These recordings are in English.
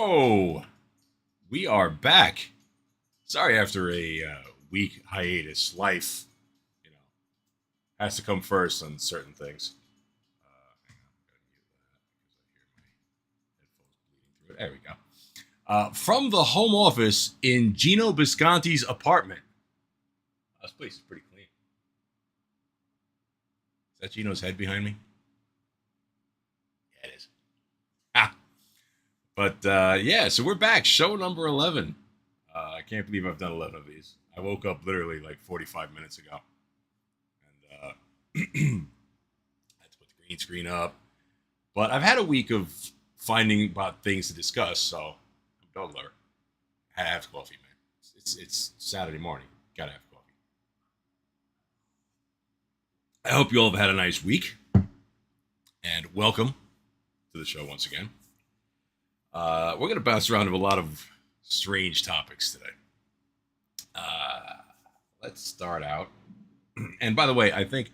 So we are back. Sorry, after a week hiatus, life, you know, has to come first on certain things. Hang on, I gotta mute that because I hear my headphones bleeding through it. There we go. From the home office in Gino Bisconti's apartment. This place is pretty clean. Is that Gino's head behind me? Yeah, it is. Ah. But yeah, so we're back. Show number 11. I can't believe I've done 11 of these. I woke up literally like 45 minutes ago. And I had to put the green screen up. But I've had a week of finding about things to discuss, so I'm a dog lover. I have coffee, man. It's Saturday morning. Gotta have coffee. I hope you all have had a nice week. And welcome to the show once again. We're going to bounce around to a lot of strange topics today. Let's start out. And by the way, I think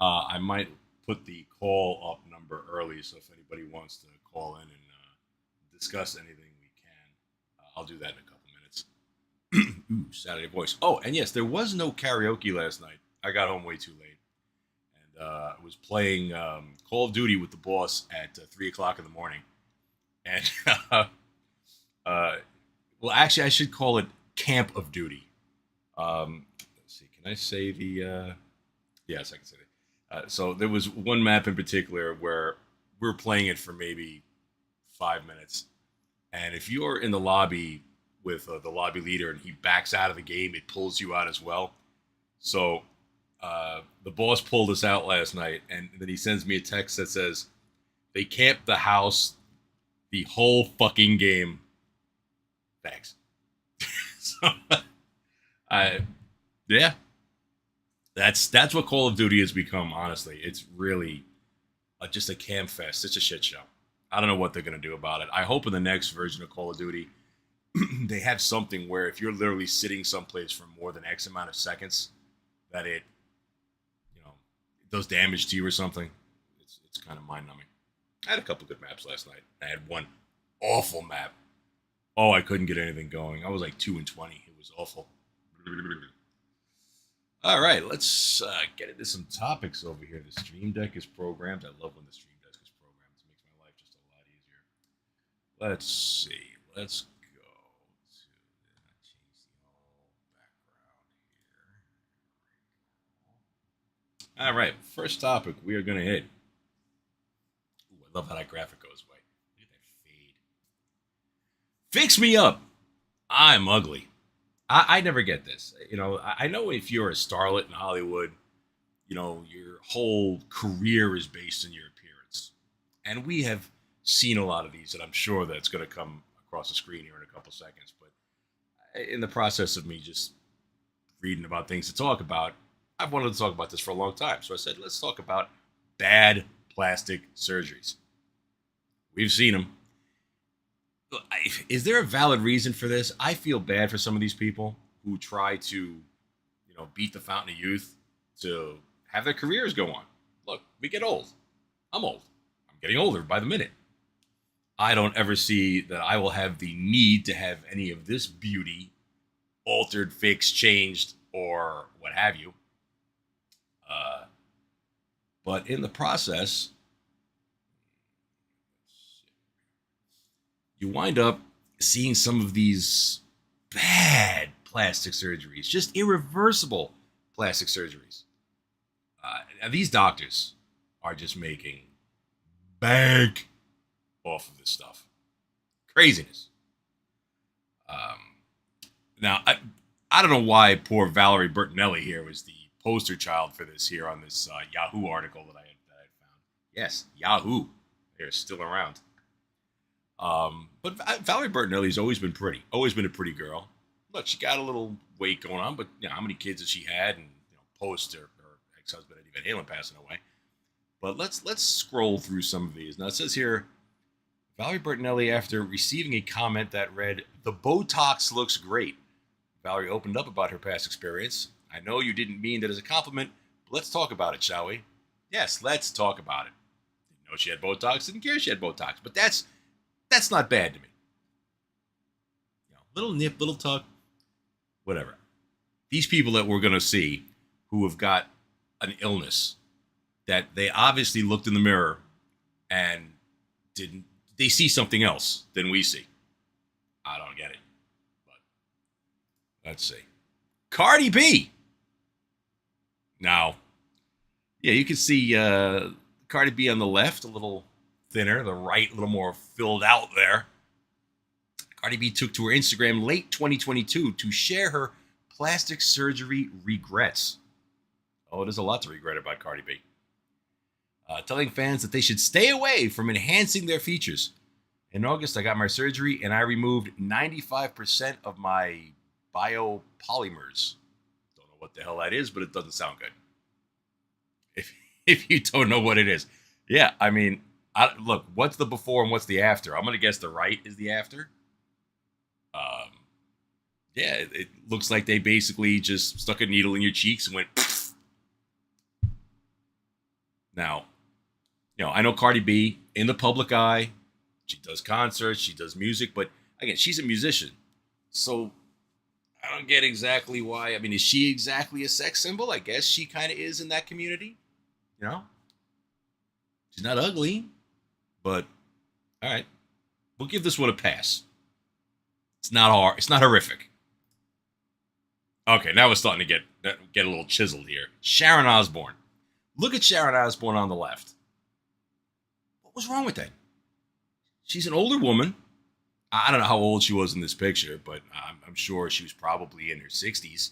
I might put the call up number early, so if anybody wants to call in and discuss anything, we can. I'll do that in a couple minutes. Ooh, Saturday voice. Oh, and yes, there was no karaoke last night. I got home way too late. And I was playing Call of Duty with the boss at 3 o'clock in the morning. And, well, actually, I should call it Camp of Duty. Let's see, can I say the, yes, I can say that. So there was one map in particular where we were playing it for maybe 5 minutes. And if you're in the lobby with the lobby leader and he backs out of the game, it pulls you out as well. So the boss pulled us out last night, and then he sends me a text that says, they camped the house the whole fucking game. Thanks. So, yeah, that's what Call of Duty has become. Honestly, it's really just a camp fest. It's a shit show. I don't know what they're gonna do about it. I hope in the next version of Call of Duty, they have something where if you're literally sitting someplace for more than X amount of seconds, that it does damage to you or something. It's kind of mind numbing. I had a couple good maps last night. I had one awful map. Oh, I couldn't get anything going. I was like 2 and 20. It was awful. All right, let's get into some topics over here. The Stream Deck is programmed. I love when the Stream Deck is programmed. It makes my life just a lot easier. Let's see. Let's go to change the whole background here. All right, first topic we are going to hit. I love how that graphic goes away. Look at that fade. Fix me up. I'm ugly. I never get this. I know if you're a starlet in Hollywood, your whole career is based on your appearance. And we have seen a lot of these, and I'm sure that's going to come across the screen here in a couple seconds. But in the process of me just reading about things to talk about, I've wanted to talk about this for a long time. So I said, let's talk about bad plastic surgeries. We've seen them. Is there a valid reason for this? I feel bad for some of these people who try to, beat the fountain of youth to have their careers go on. Look, we get old. I'm old. I'm getting older by the minute. I don't ever see that I will have the need to have any of this beauty altered, fixed, changed, or what have you. But in the process, you wind up seeing some of these bad plastic surgeries, just irreversible plastic surgeries. And these doctors are just making bank off of this stuff. Craziness. Now, I don't know why poor Valerie Bertinelli here was the poster child for this here on this Yahoo article that I had found. Yes, Yahoo. They're still around. But Valerie Bertinelli's always been pretty. Always been a pretty girl. Look, she got a little weight going on, but how many kids has she had? And post her ex-husband Eddie Van Halen passing away. But let's scroll through some of these. Now it says here, Valerie Bertinelli, after receiving a comment that read, "The Botox looks great." Valerie opened up about her past experience. "I know you didn't mean that as a compliment, but let's talk about it, shall we?" Yes, let's talk about it. Didn't know she had Botox, didn't care she had Botox, but that's not bad to me. Little nip, little tuck, whatever. These people that we're going to see who have got an illness that they obviously looked in the mirror and didn't, they see something else than we see. I don't get it. But let's see. Cardi B. Now, yeah, you can see Cardi B on the left, a little thinner, the right, a little more filled out there. Cardi B took to her Instagram late 2022 to share her plastic surgery regrets. Oh, there's a lot to regret about Cardi B. Telling fans that they should stay away from enhancing their features. In August, I got my surgery and I removed 95% of my biopolymers. Don't know what the hell that is, but it doesn't sound good. If you don't know what it is. Yeah, I mean, look, what's the before and what's the after? I'm going to guess the right is the after. Yeah, it looks like they basically just stuck a needle in your cheeks and went. Now, I know Cardi B in the public eye. She does concerts, she does music, but again, she's a musician. So I don't get exactly why. I mean, is she exactly a sex symbol? I guess she kind of is in that community. She's not ugly, but all right. We'll give this one a pass. It's not hard. It's not horrific. Okay, now we're starting to get a little chiseled here. Sharon Osbourne. Look at Sharon Osbourne on the left. What was wrong with that? She's an older woman. I don't know how old she was in this picture, but I'm sure she was probably in her 60s.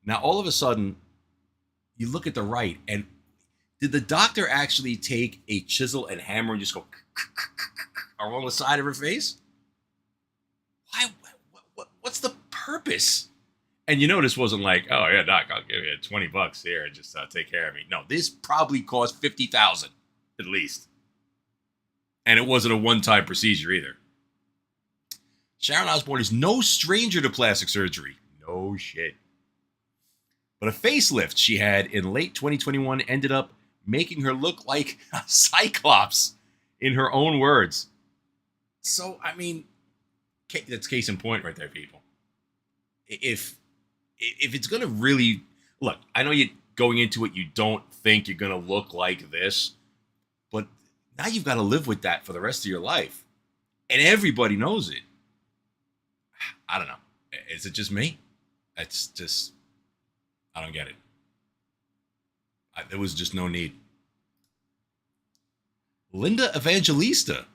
Now, all of a sudden, you look at the right, and did the doctor actually take a chisel and hammer and just go along the side of her face? Why? What's the purpose? And this wasn't like, oh yeah, doc, I'll give you $20 here and just take care of me. No, this probably cost $50,000 at least, and it wasn't a one-time procedure either. Sharon Osbourne is no stranger to plastic surgery. No shit. But a facelift she had in late 2021 ended up making her look like a cyclops, in her own words. So, I mean, that's case in point right there, people. If it's going to really... Look, I know you going into it, you don't think you're going to look like this, but now you've got to live with that for the rest of your life. And everybody knows it. I don't know. Is it just me? It's just... I don't get it. There was just no need. Linda Evangelista,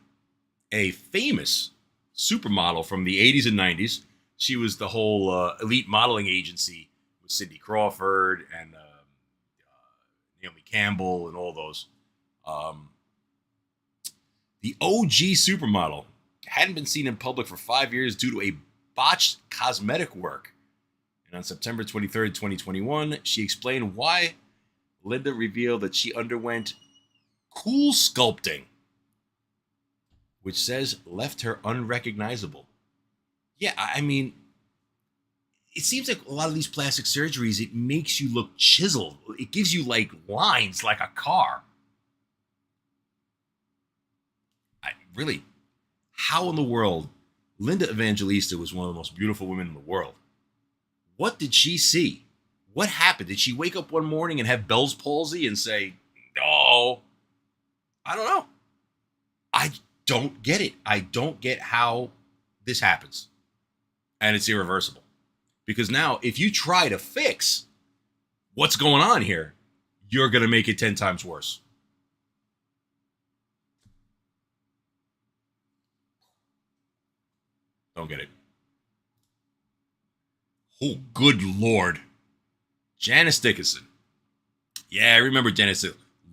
a famous supermodel from the 80s and 90s. She was the whole elite modeling agency with Cindy Crawford and Naomi Campbell and all those. The OG supermodel hadn't been seen in public for 5 years due to a botched cosmetic work. And on September 23rd, 2021, she explained why. Linda revealed that she underwent cool sculpting, which says left her unrecognizable. Yeah, I mean, it seems like a lot of these plastic surgeries, it makes you look chiseled. It gives you like lines like a car. Really, how in the world? Linda Evangelista was one of the most beautiful women in the world. What did she see? What happened? Did she wake up one morning and have Bell's palsy and say, oh, I don't know. I don't get it. I don't get how this happens. And it's irreversible. Because now, if you try to fix what's going on here, you're going to make it 10 times worse. Don't get it. Oh, good Lord. Janice Dickinson. Yeah, I remember Janice.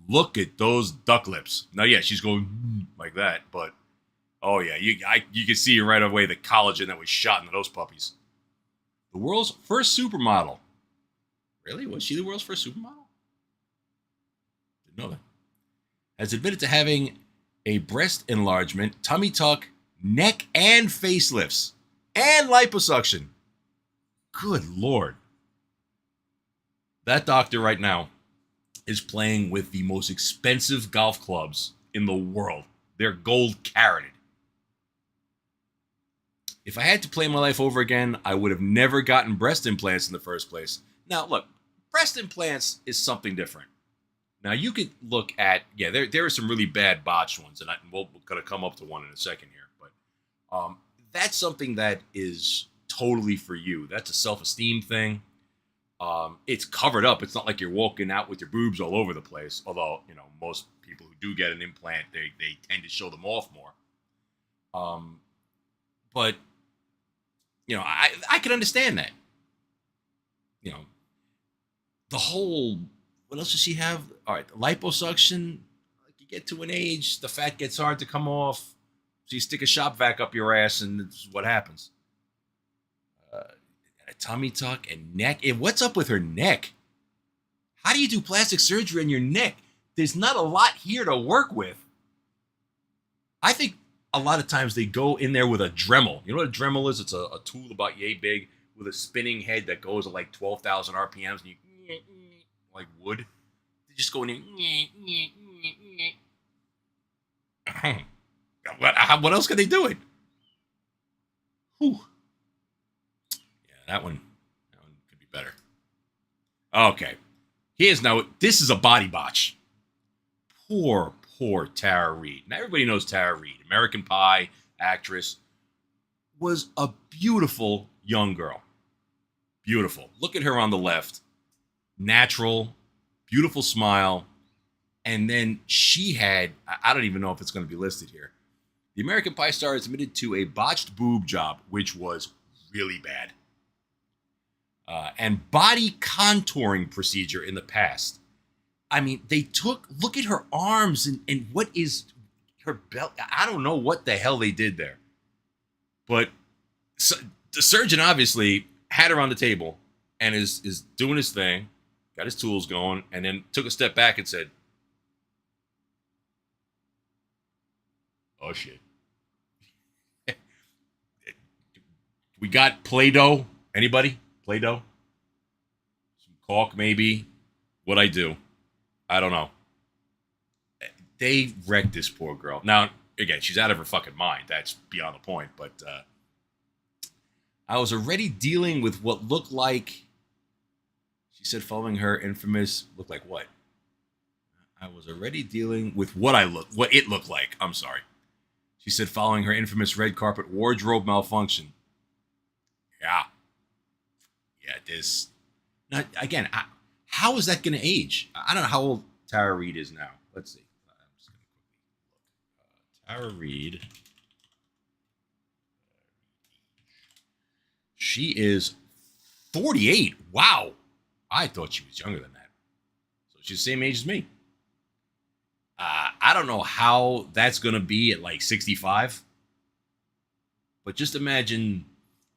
Look at those duck lips. Now, yeah, she's going like that, but oh yeah, you can see right away the collagen that was shot into those puppies. The world's first supermodel. Really? Was she the world's first supermodel? Didn't know that. Has admitted to having a breast enlargement, tummy tuck, neck and facelifts, and liposuction. Good Lord. That doctor right now is playing with the most expensive golf clubs in the world. They're gold carated. If I had to play my life over again, I would have never gotten breast implants in the first place. Now, look, breast implants is something different. Now, you could look at, there are some really bad botched ones, and we're going to come up to one in a second here. But that's something that is totally for you. That's a self-esteem thing. It's covered up. It's not like you're walking out with your boobs all over the place. Although, most people who do get an implant, they tend to show them off more. But, I can understand that. The whole, what else does she have? All right, the liposuction. Like you get to an age, the fat gets hard to come off. So you stick a shop vac up your ass, and this is what happens. A tummy tuck and neck. And what's up with her neck? How do you do plastic surgery on your neck? There's not a lot here to work with. I think a lot of times they go in there with a Dremel. You know what a Dremel is? It's a tool about yay big with a spinning head that goes at like 12,000 RPMs, and you like wood. They just go in there. What else can they do it? Whew. Yeah, that one could be better. Okay. This is a body botch. Poor Tara Reid. Now everybody knows Tara Reid, American Pie actress, was a beautiful young girl. Beautiful. Look at her on the left. Natural, beautiful smile. And then she had, I don't even know if it's going to be listed here. The American Pie star is admitted to a botched boob job, which was really bad. And body contouring procedure in the past. I mean, look at her arms and what is her belt. I don't know what the hell they did there. But the surgeon obviously had her on the table and is doing his thing, got his tools going, and then took a step back and said, oh, shit. We got Play-Doh. Anybody? Play-Doh? Some caulk, maybe. What'd I do? I don't know. They wrecked this poor girl. Now, again, she's out of her fucking mind. That's beyond the point. But I was already dealing with what looked like, she said, following her infamous, looked like what? I was already dealing with what it looked like. I'm sorry. She said, following her infamous red carpet wardrobe malfunction. Yeah. Yeah, this. Now, again, how is that going to age? I don't know how old Tara Reid is now. Let's see. I'm just going to quickly look. Tara Reid. She is 48. Wow. I thought she was younger than that. So she's the same age as me. I don't know how that's going to be at like 65. But just imagine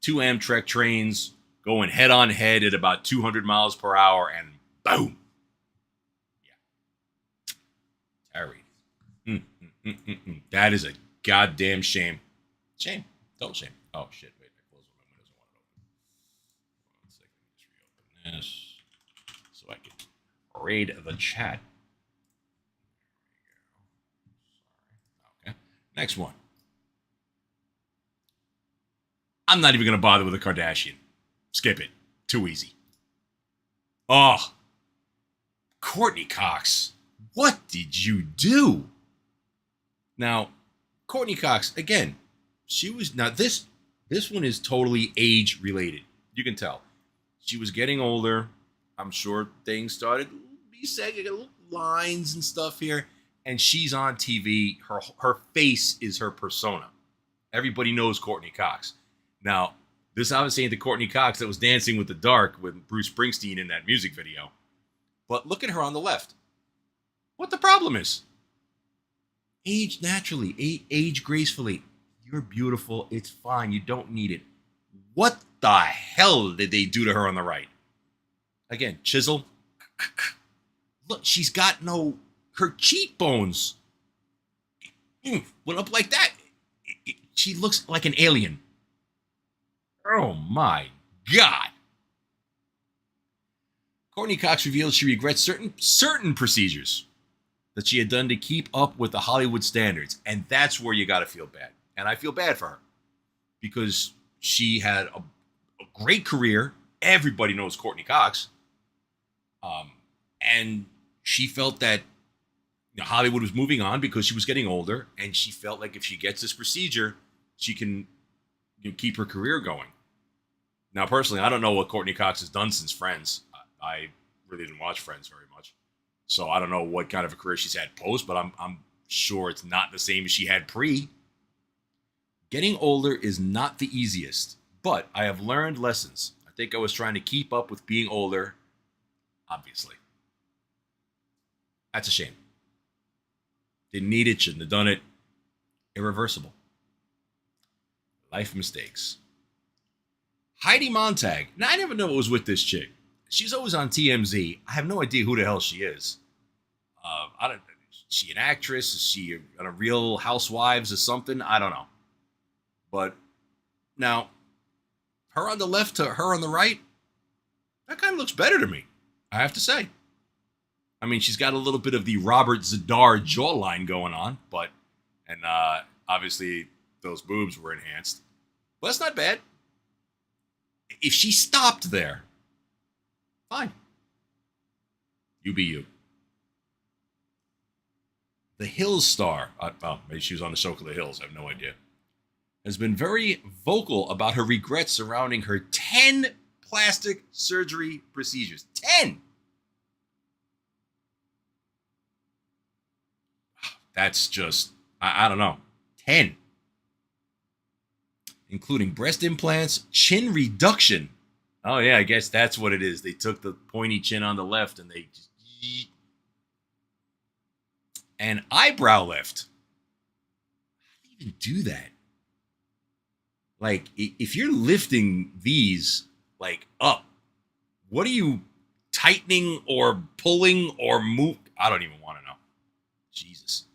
2 Amtrak trains going head on head at about 200 miles per hour and boom. Yeah. Tara Reid. That is a goddamn shame. Shame. Total shame. Oh, shit. Wait. I closed my windows. I want to open. 1 second. Just reopen this so I can raid the chat. Okay. Next one. I'm not even going to bother with a Kardashian. Skip it. Too easy. Oh. Courtney Cox. What did you do? Now, Courtney Cox, again, she was, now this one is totally age related. You can tell. She was getting older. I'm sure things started to be said, little lines and stuff here. And she's on TV. Her face is her persona. Everybody knows Courtney Cox. Now, this obviously ain't the Courtney Cox that was dancing with the dark with Bruce Springsteen in that music video. But look at her on the left. What the problem is? Age naturally. Age gracefully. You're beautiful. It's fine. You don't need it. What the hell did they do to her on the right? Again, chisel. Look, she's got her cheekbones went up like that. She looks like an alien. Oh my God. Courtney Cox revealed she regrets certain procedures that she had done to keep up with the Hollywood standards. And that's where you got to feel bad. And I feel bad for her because she had a great career. Everybody knows Courtney Cox. And she felt that Hollywood was moving on because she was getting older, and she felt like if she gets this procedure, she can keep her career going. Now, personally, I don't know what Courtney Cox has done since Friends. I really didn't watch Friends very much, so I don't know what kind of a career she's had post, but I'm sure it's not the same as she had pre. Getting older is not the easiest, but I have learned lessons. I think I was trying to keep up with being older, obviously. That's a shame. Didn't need it, shouldn't have done it. Irreversible. Life mistakes. Heidi Montag. Now, I never know what was with this chick. She's always on TMZ. I have no idea who the hell she is. Is she an actress? Is she on a Real Housewives or something? I don't know. But now, her on the left to her on the right, that kind of looks better to me, I have to say. I mean, she's got a little bit of the Robert Zadar jawline going on, and obviously those boobs were enhanced. But that's not bad. If she stopped there, fine. You be you. The Hills star, maybe she was on the show called The Hills, I have no idea, has been very vocal about her regrets surrounding her 10 plastic surgery procedures. 10! That's just, I don't know, 10. Including breast implants, chin reduction. Oh, yeah, I guess that's what it is. They took the pointy chin on the left and they just... And eyebrow lift. How do you even do that? Like, if you're lifting these, like, up, what are you tightening or pulling or move? I don't even want to know. Jesus.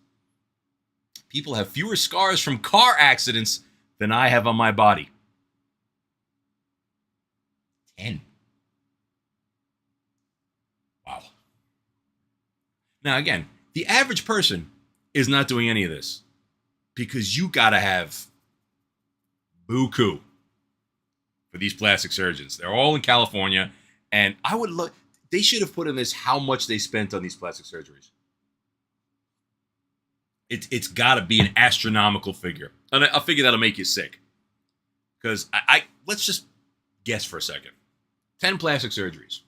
People have fewer scars from car accidents than I have on my body. 10. Wow. Now, again, the average person is not doing any of this because you got to have buku for these plastic surgeons. They're all in California, and I would look. They should have put in this how much they spent on these plastic surgeries. It's got to be an astronomical figure, and a figure that'll make you sick. Because I let's just guess for a second. 10 plastic surgeries.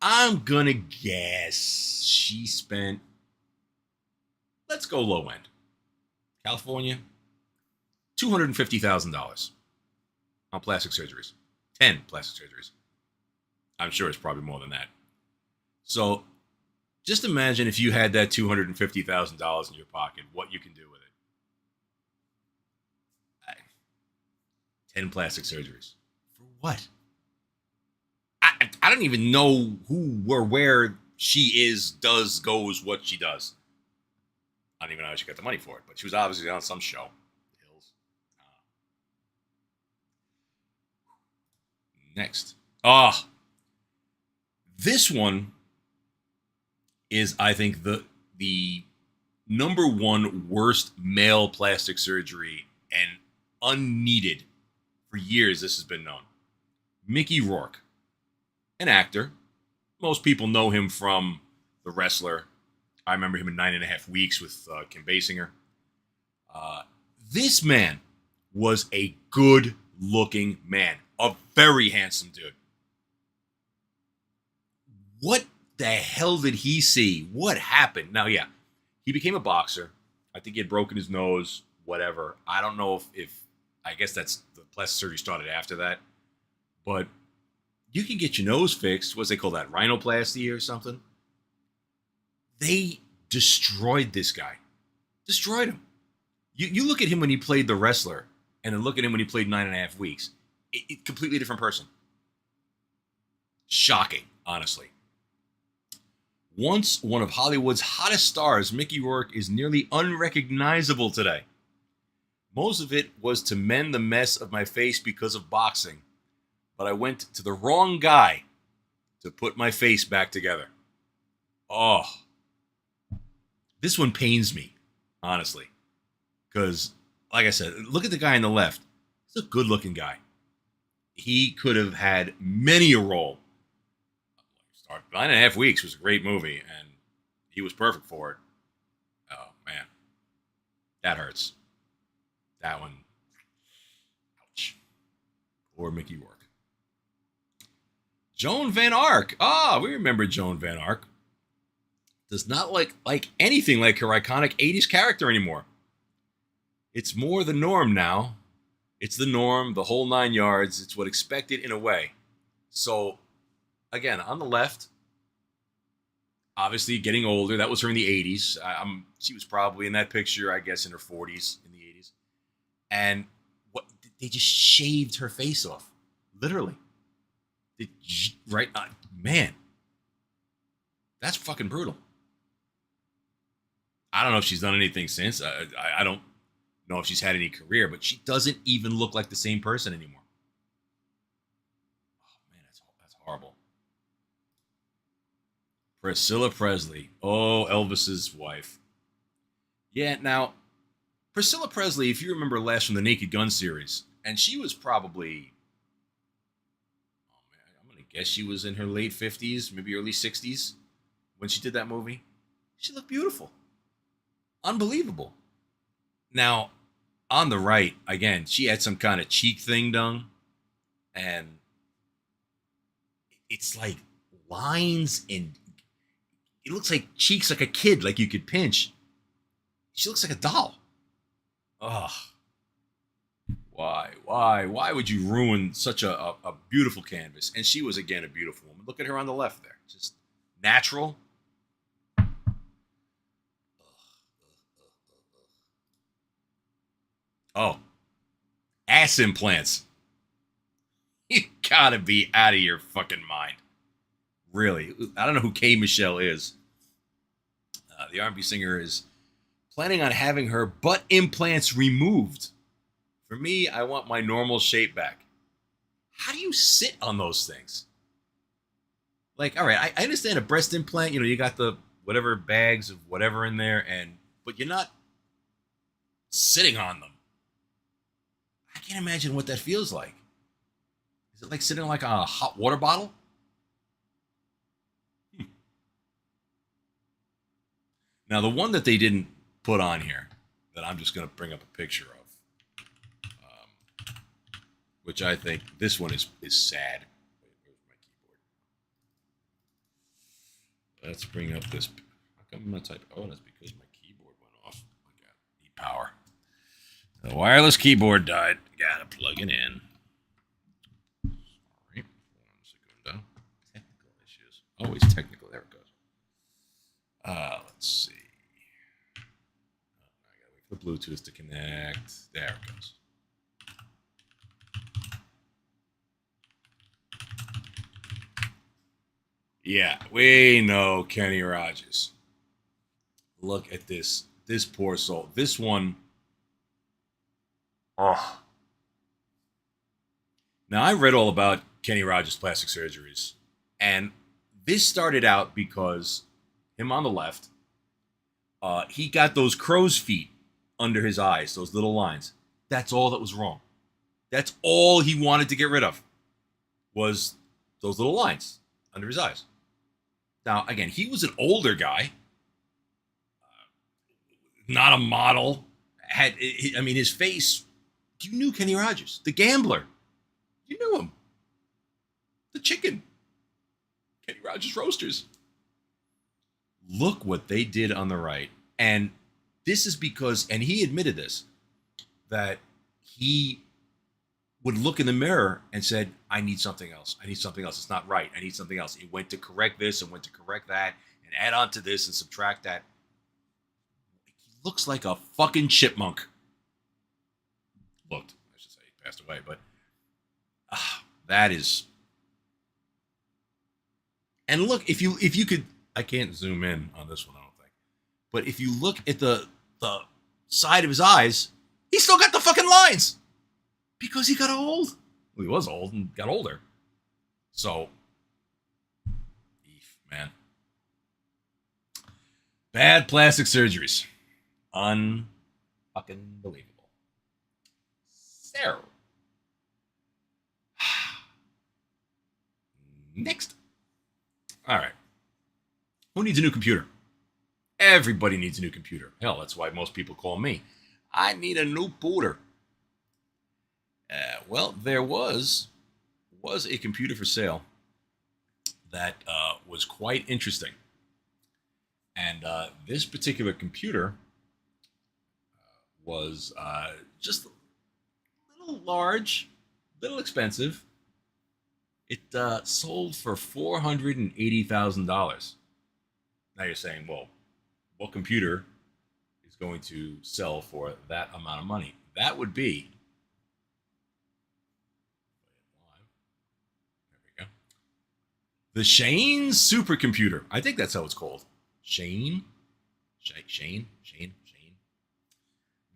I'm gonna guess she spent. Let's go low end. California, $250,000 on plastic surgeries. 10 plastic surgeries. I'm sure it's probably more than that. So just imagine if you had that $250,000 in your pocket, what you can do with it. 10 plastic surgeries. For what? I don't even know who or where she is, does, goes, what she does. I don't even know how she got the money for it, but she was obviously on some show. Hills. Next. This one is, I think, the number one worst male plastic surgery and unneeded. For years, this has been known. Mickey Rourke, an actor. Most people know him from The Wrestler. I remember him in 9.5 Weeks with Kim Basinger. This man was a good-looking man. A very handsome dude. What the hell did he see? What happened? Now, yeah, he became a boxer. I think he had broken his nose, whatever. I don't know if I guess that's the plastic surgery started after that. But you can get your nose fixed. What's they call that? Rhinoplasty or something? They destroyed this guy. Destroyed him. You look at him when he played The Wrestler, and then look at him when he played 9.5 Weeks. Completely different person. Shocking, honestly. Once one of Hollywood's hottest stars, Mickey Rourke is nearly unrecognizable today. Most of it was to mend the mess of my face because of boxing, but I went to the wrong guy to put my face back together. Oh, this one pains me, honestly, because, like I said, look at the guy on the left. He's a good-looking guy. He could have had many a role. 9.5 Weeks was a great movie, and he was perfect for it. Oh, man. That hurts. That one. Ouch. Poor Mickey Rourke. Joan Van Ark. We remember Joan Van Ark. Does not like anything like her iconic 80s character anymore. It's more the norm now. It's the norm, the whole 9 yards. It's what expected in a way. So, again, on the left, obviously getting older. That was her in the 80s. She was probably in that picture, I guess, in her 40s in the 80s. And they just shaved her face off. Literally. Right? Man. That's fucking brutal. I don't know if she's done anything since. I don't know if she's had any career, but she doesn't even look like the same person anymore. Oh, man, that's horrible. Priscilla Presley. Oh, Elvis's wife. Yeah, now, Priscilla Presley, if you remember last from the Naked Gun series, and she was probably, I'm going to guess she was in her late 50s, maybe early 60s when she did that movie. She looked beautiful. Unbelievable. Now, on the right, again, she had some kind of cheek thing done, and it's like lines, and it looks like cheeks like a kid, like you could pinch. She looks like a doll. Ugh. Why would you ruin such a beautiful canvas? And she was, again, a beautiful woman. Look at her on the left there. Just natural. Oh, ass implants. You gotta be out of your fucking mind. Really. I don't know who K. Michelle is. The R&B singer is planning on having her butt implants removed. For me, I want my normal shape back. How do you sit on those things? Like, all right, I understand a breast implant. You know, you got the whatever bags of whatever in there, but you're not sitting on them. I can't imagine what that feels like. Is it like sitting on like a hot water bottle? Now, the one that they didn't put on here, that I'm just going to bring up a picture of, which I think this one is sad. Wait, where's my keyboard? Let's bring up this. How come I'm not typing? Oh, that's because my keyboard went off. I need power. The wireless keyboard died. Gotta plug it in. Sorry. 1 second. Technical issues. Always technical. There it goes. Let's see. I gotta wait for the Bluetooth to connect. There it goes. Yeah, we know Kenny Rogers. Look at this. This poor soul. This one. Oh. Now, I read all about Kenny Rogers' plastic surgeries. And this started out because him on the left, he got those crow's feet under his eyes, those little lines. That's all that was wrong. That's all he wanted to get rid of was those little lines under his eyes. Now, again, he was an older guy, not a model. His face, you knew Kenny Rogers, the gambler. You knew him. The chicken. Kenny Rogers Roasters. Look what they did on the right. And this is because, and he admitted this, that he would look in the mirror and said, I need something else. I need something else. It's not right. I need something else. He went to correct this and went to correct that and add on to this and subtract that. He looks like a fucking chipmunk. Looked, I should say, he passed away, but that is. And look, if you could, I can't zoom in on this one, I don't think. But if you look at the side of his eyes, he still got the fucking lines. Because he got old. Well, he was old and got older. So, man. Bad plastic surgeries. Unfucking believable. Sarah. Next. All right. Who needs a new computer? Everybody needs a new computer. Hell, that's why most people call me. I need a new booter. Well, there was a computer for sale that was quite interesting. And this particular computer was just a little large, a little expensive. It sold for $480,000. Now you're saying, well, what computer is going to sell for that amount of money? That would be, there we go, the Shane supercomputer. I think that's how it's called. Shane.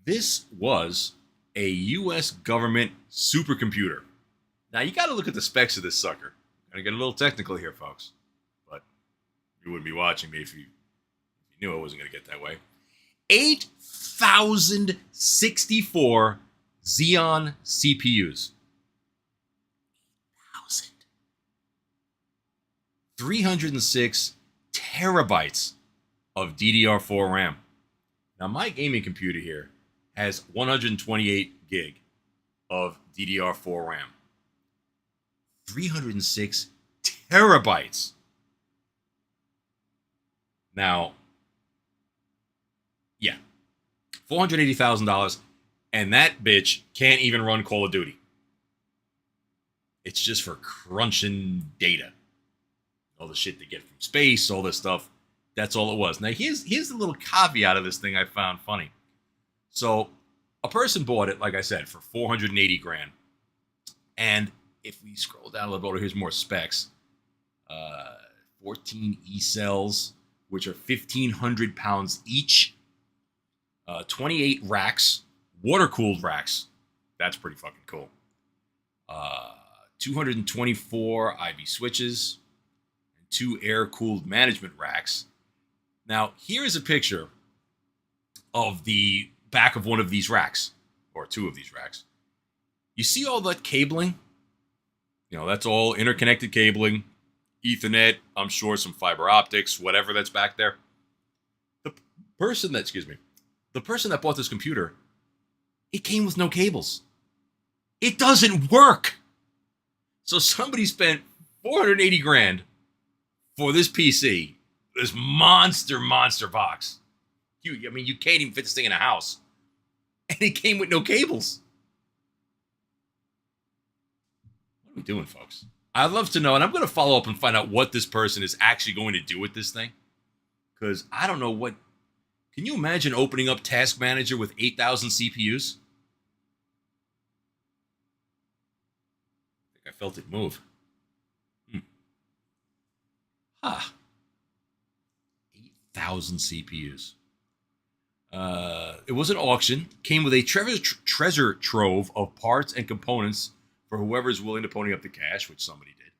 This was a U.S. government supercomputer. Now, you got to look at the specs of this sucker. I'm going to get a little technical here, folks. But you wouldn't be watching me if you knew I wasn't going to get that way. 8,064 Xeon CPUs. 8,000. 306 terabytes of DDR4 RAM. Now, my gaming computer here has 128 gig of DDR4 RAM. 306 terabytes. Now, yeah, $480,000, and that bitch can't even run Call of Duty. It's just for crunching data. All the shit they get from space, all this stuff. That's all it was. Now, here's the little caveat of this thing I found funny. So, a person bought it, like I said, for $480 grand. And if we scroll down a little bit, here's more specs. 14 E-cells, which are 1,500 pounds each. 28 racks, water-cooled racks. That's pretty fucking cool. 224 IV switches, and 2 air-cooled management racks. Now, here's a picture of the back of one of these racks, or 2 of these racks. You see all that cabling? You know, that's all interconnected cabling, Ethernet, I'm sure some fiber optics, whatever that's back there. The person that bought this computer, it came with no cables. It doesn't work. So somebody spent 480 grand for this PC, this monster box. You can't even fit this thing in a house. And it came with no cables. What are we doing, folks? I'd love to know, and I'm going to follow up and find out what this person is actually going to do with this thing. Because I don't know what... Can you imagine opening up Task Manager with 8,000 CPUs? I think I felt it move. 8,000 CPUs. It was an auction. Came with a treasure trove of parts and components for whoever's willing to pony up the cash, which somebody did.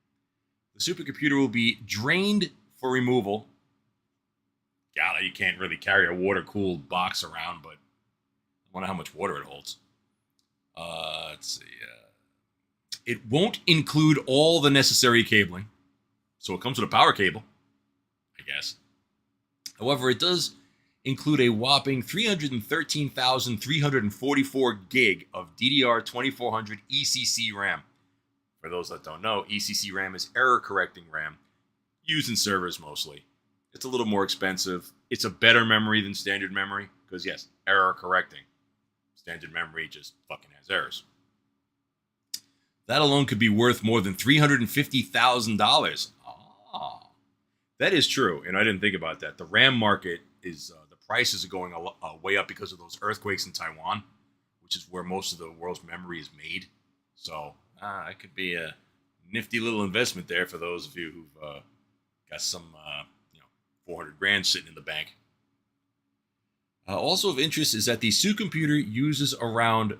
The supercomputer will be drained for removal. God, you can't really carry a water-cooled box around, but I wonder how much water it holds. Let's see. It won't include all the necessary cabling, so it comes with a power cable, I guess. However, it does include a whopping 313,344 gig of DDR2400 ECC RAM. For those that don't know, ECC RAM is error-correcting RAM, used in servers mostly. It's a little more expensive. It's a better memory than standard memory, because yes, error-correcting. Standard memory just fucking has errors. That alone could be worth more than $350,000. Oh, that is true, and I didn't think about that. The RAM market is... the prices are going way up because of those earthquakes in Taiwan, which is where most of the world's memory is made. So it could be a nifty little investment there for those of you who've got some 400 grand sitting in the bank. Also of interest is that the supercomputer uses around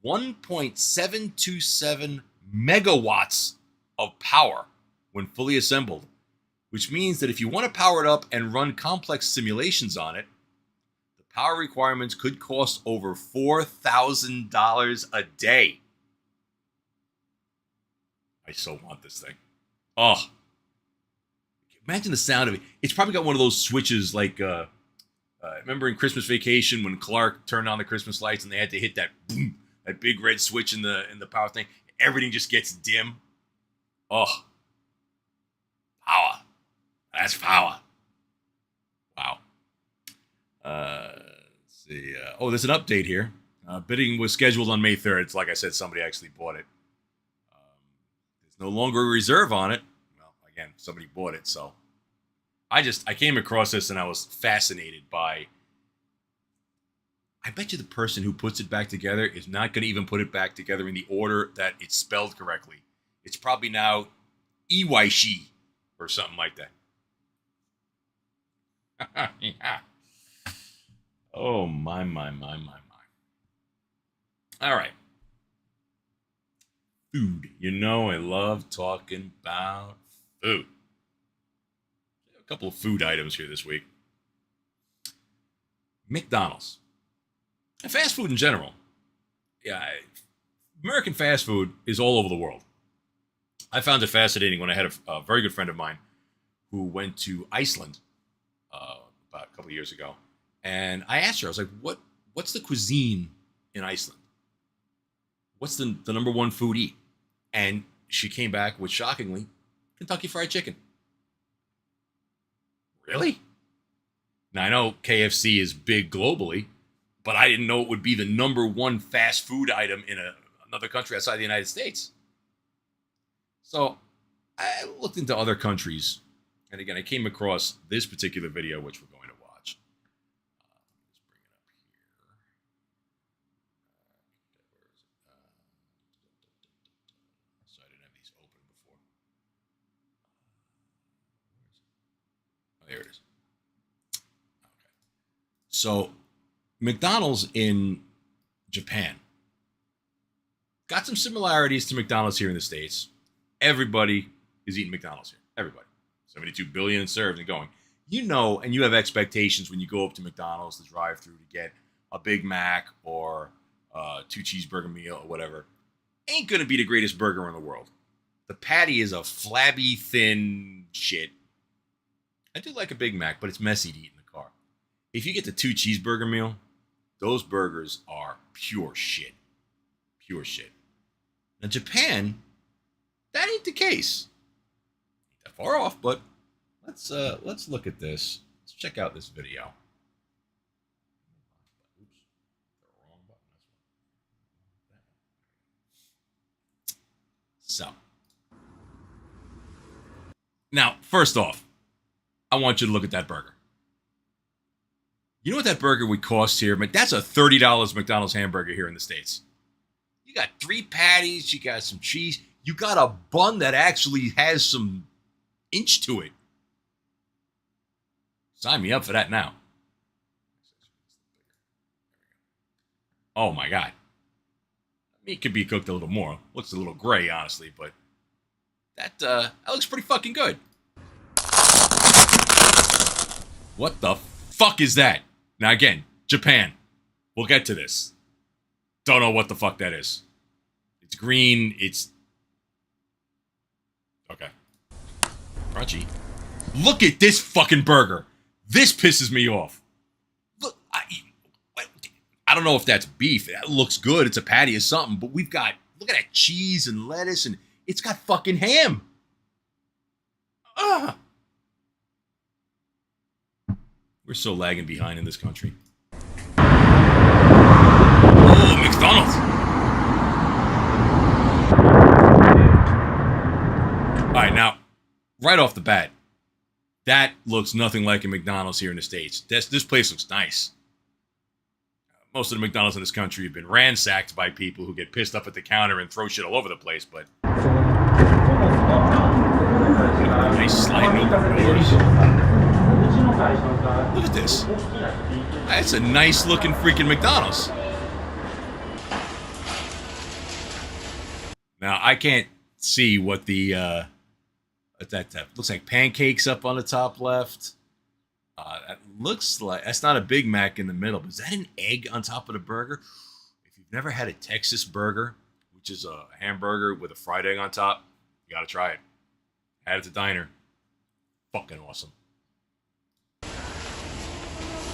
1.727 megawatts of power when fully assembled, which means that if you want to power it up and run complex simulations on it, the power requirements could cost over $4,000 a day. I so want this thing. Oh, imagine the sound of it. It's probably got one of those switches like, remember in Christmas Vacation when Clark turned on the Christmas lights and they had to hit that boom, that big red switch in the power thing. Everything just gets dim. Oh, power. That's power. Wow. Let's see. There's an update here. Bidding was scheduled on May 3rd. It's like I said, somebody actually bought it. There's no longer a reserve on it. Well, again, somebody bought it, so I came across this and I was fascinated by. I bet you the person who puts it back together is not going to even put it back together in the order that it's spelled correctly. It's probably now Iwaishi or something like that. Yeah. Oh, my. All right. Food. You know I love talking about food. A couple of food items here this week. McDonald's. And fast food in general. Yeah, American fast food is all over the world. I found it fascinating when I had a very good friend of mine who went to Iceland about a couple of years ago. And I asked her, I was like, what's the cuisine in Iceland? What's the number one food eat? And she came back with, shockingly, Kentucky Fried Chicken. Really? Now, I know KFC is big globally, but I didn't know it would be the number one fast food item in another country outside the United States. So I looked into other countries. And again, I came across this particular video, which we're going to watch. Let's bring it up here. So I didn't have these open before. Oh, there it is. Okay. So McDonald's in Japan got some similarities to McDonald's here in the States. Everybody is eating McDonald's here. Everybody. 72 billion served and going. You know, and you have expectations when you go up to McDonald's, the drive-thru, to get a Big Mac or a 2 cheeseburger meal or whatever. Ain't going to be the greatest burger in the world. The patty is a flabby, thin shit. I do like a Big Mac, but it's messy to eat in the car. If you get the 2 cheeseburger meal, those burgers are pure shit. Pure shit. Now, Japan, that ain't the case. Ain't that far off, but let's look at this. Let's check out this video. Oops, the wrong button. So, now, first off, I want you to look at that burger. You know what that burger would cost here? That's a $30 McDonald's hamburger here in the States. You got 3 patties, you got some cheese, you got a bun that actually has some inch to it. Sign me up for that now. Oh my God. Meat could be cooked a little more. Looks a little gray, honestly, but that looks pretty fucking good. What the fuck is that? Now again, Japan. We'll get to this. Don't know what the fuck that is. It's green. It's okay. Crunchy. Look at this fucking burger. This pisses me off. Look, I don't know if that's beef. That looks good. It's a patty or something. But look at that cheese and lettuce, and it's got fucking ham. Ugh. We're so lagging behind in this country. Oh, McDonald's. All right, now, right off the bat, that looks nothing like a McDonald's here in the States. This place looks nice. Most of the McDonald's in this country have been ransacked by people who get pissed up at the counter and throw shit all over the place, but nice sliding open doors. Look at this. That's a nice looking freaking McDonald's. Now, I can't see what that looks like. Pancakes up on the top left. That looks like, that's not a Big Mac in the middle, but is that an egg on top of the burger? If you've never had a Texas burger, which is a hamburger with a fried egg on top, you got to try it. Had it at the diner. Fucking awesome.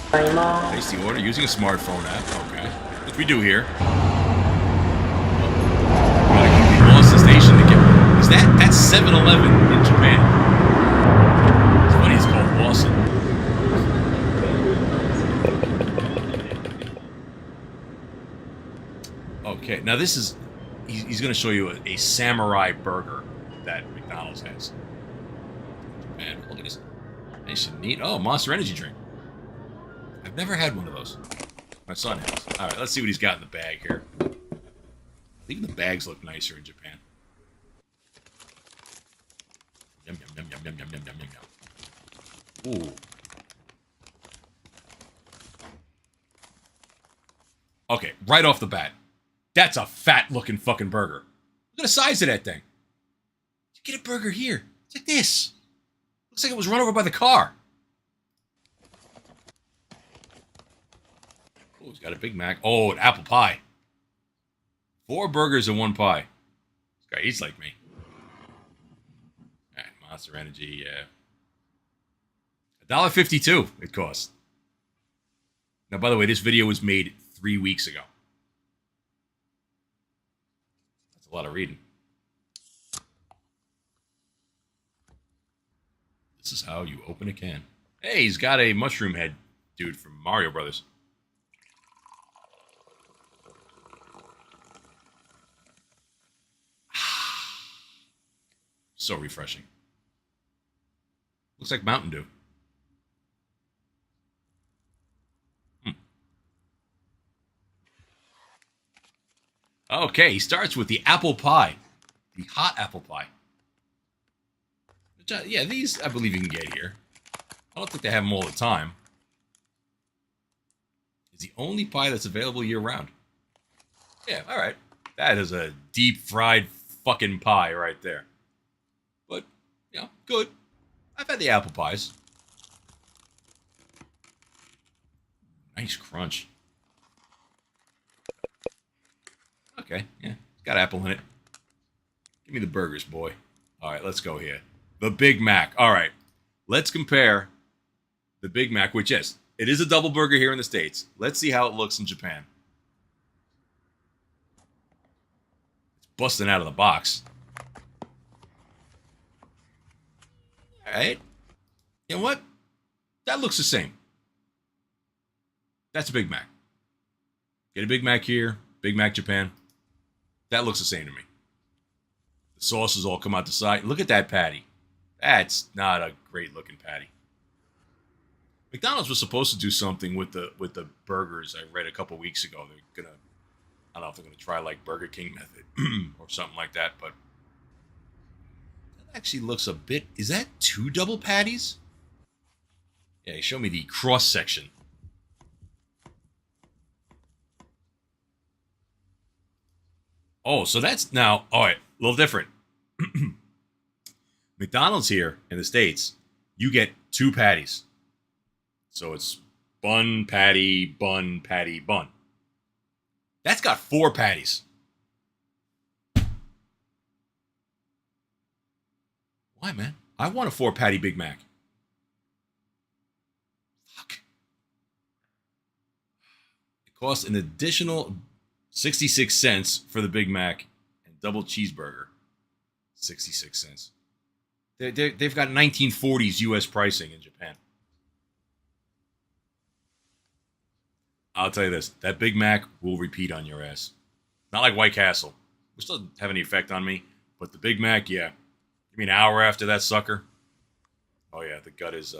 Place the order using a smartphone app. Okay. Which we do here. We lost the station to get. Is that's 7-Eleven in Japan? It's funny it's called Lawson. Okay, now this is he's going to show you a samurai burger that McDonald's has. Man, look at this. Nice and neat. Oh, Monster Energy drink. I've never had one of those. My son has. All right, let's see what he's got in the bag here. Even the bags look nicer in Japan. Yum, yum, yum, yum, yum, yum, yum, yum, yum. Ooh. Okay, right off the bat. That's a fat-looking fucking burger. Look at the size of that thing. You get a burger here. It's like this. Looks like it was run over by the car. Oh, he's got a Big Mac. Oh, an apple pie. 4 burgers and 1 pie. This guy eats like me. All right, Monster Energy, yeah. $1.52 it costs. Now, by the way, this video was made 3 weeks ago. That's a lot of reading. This is how you open a can. Hey, he's got a mushroom head dude from Mario Brothers. So refreshing. Looks like Mountain Dew. Okay, he starts with the apple pie. The hot apple pie. Which, yeah, these I believe you can get here. I don't think they have them all the time. It's the only pie that's available year-round. Yeah, all right. That is a deep-fried fucking pie right there. But, you know, good. I've had the apple pies. Nice crunch. Okay, yeah. It's got apple in it. Give me the burgers, boy. All right, let's go here. The Big Mac. All right. Let's compare the Big Mac, which is, it is a double burger here in the States. Let's see how it looks in Japan. It's busting out of the box. All right. You know what? That looks the same. That's a Big Mac. Get a Big Mac here, Big Mac Japan. That looks the same to me. The sauces all come out the side. Look at that patty. That's not a great looking patty. McDonald's was supposed to do something with the burgers. I read a couple weeks ago. They're gonna, I don't know if they're gonna try like Burger King method or something like that. But that actually looks a bit. Is that 2 double patties? Yeah, show me the cross section. Oh, so that's now, all right, a little different. McDonald's here in the States, you get 2 patties. So it's bun, patty, bun, patty, bun. That's got 4 patties. Why, man? I want a 4-patty Big Mac. Fuck. It costs an additional 66 cents for the Big Mac and double cheeseburger. 66 cents. They've got 1940s U.S. pricing in Japan. I'll tell you this. That Big Mac will repeat on your ass. Not like White Castle, which doesn't have any effect on me. But the Big Mac, yeah. Give me an hour after that sucker. Oh, yeah. The gut is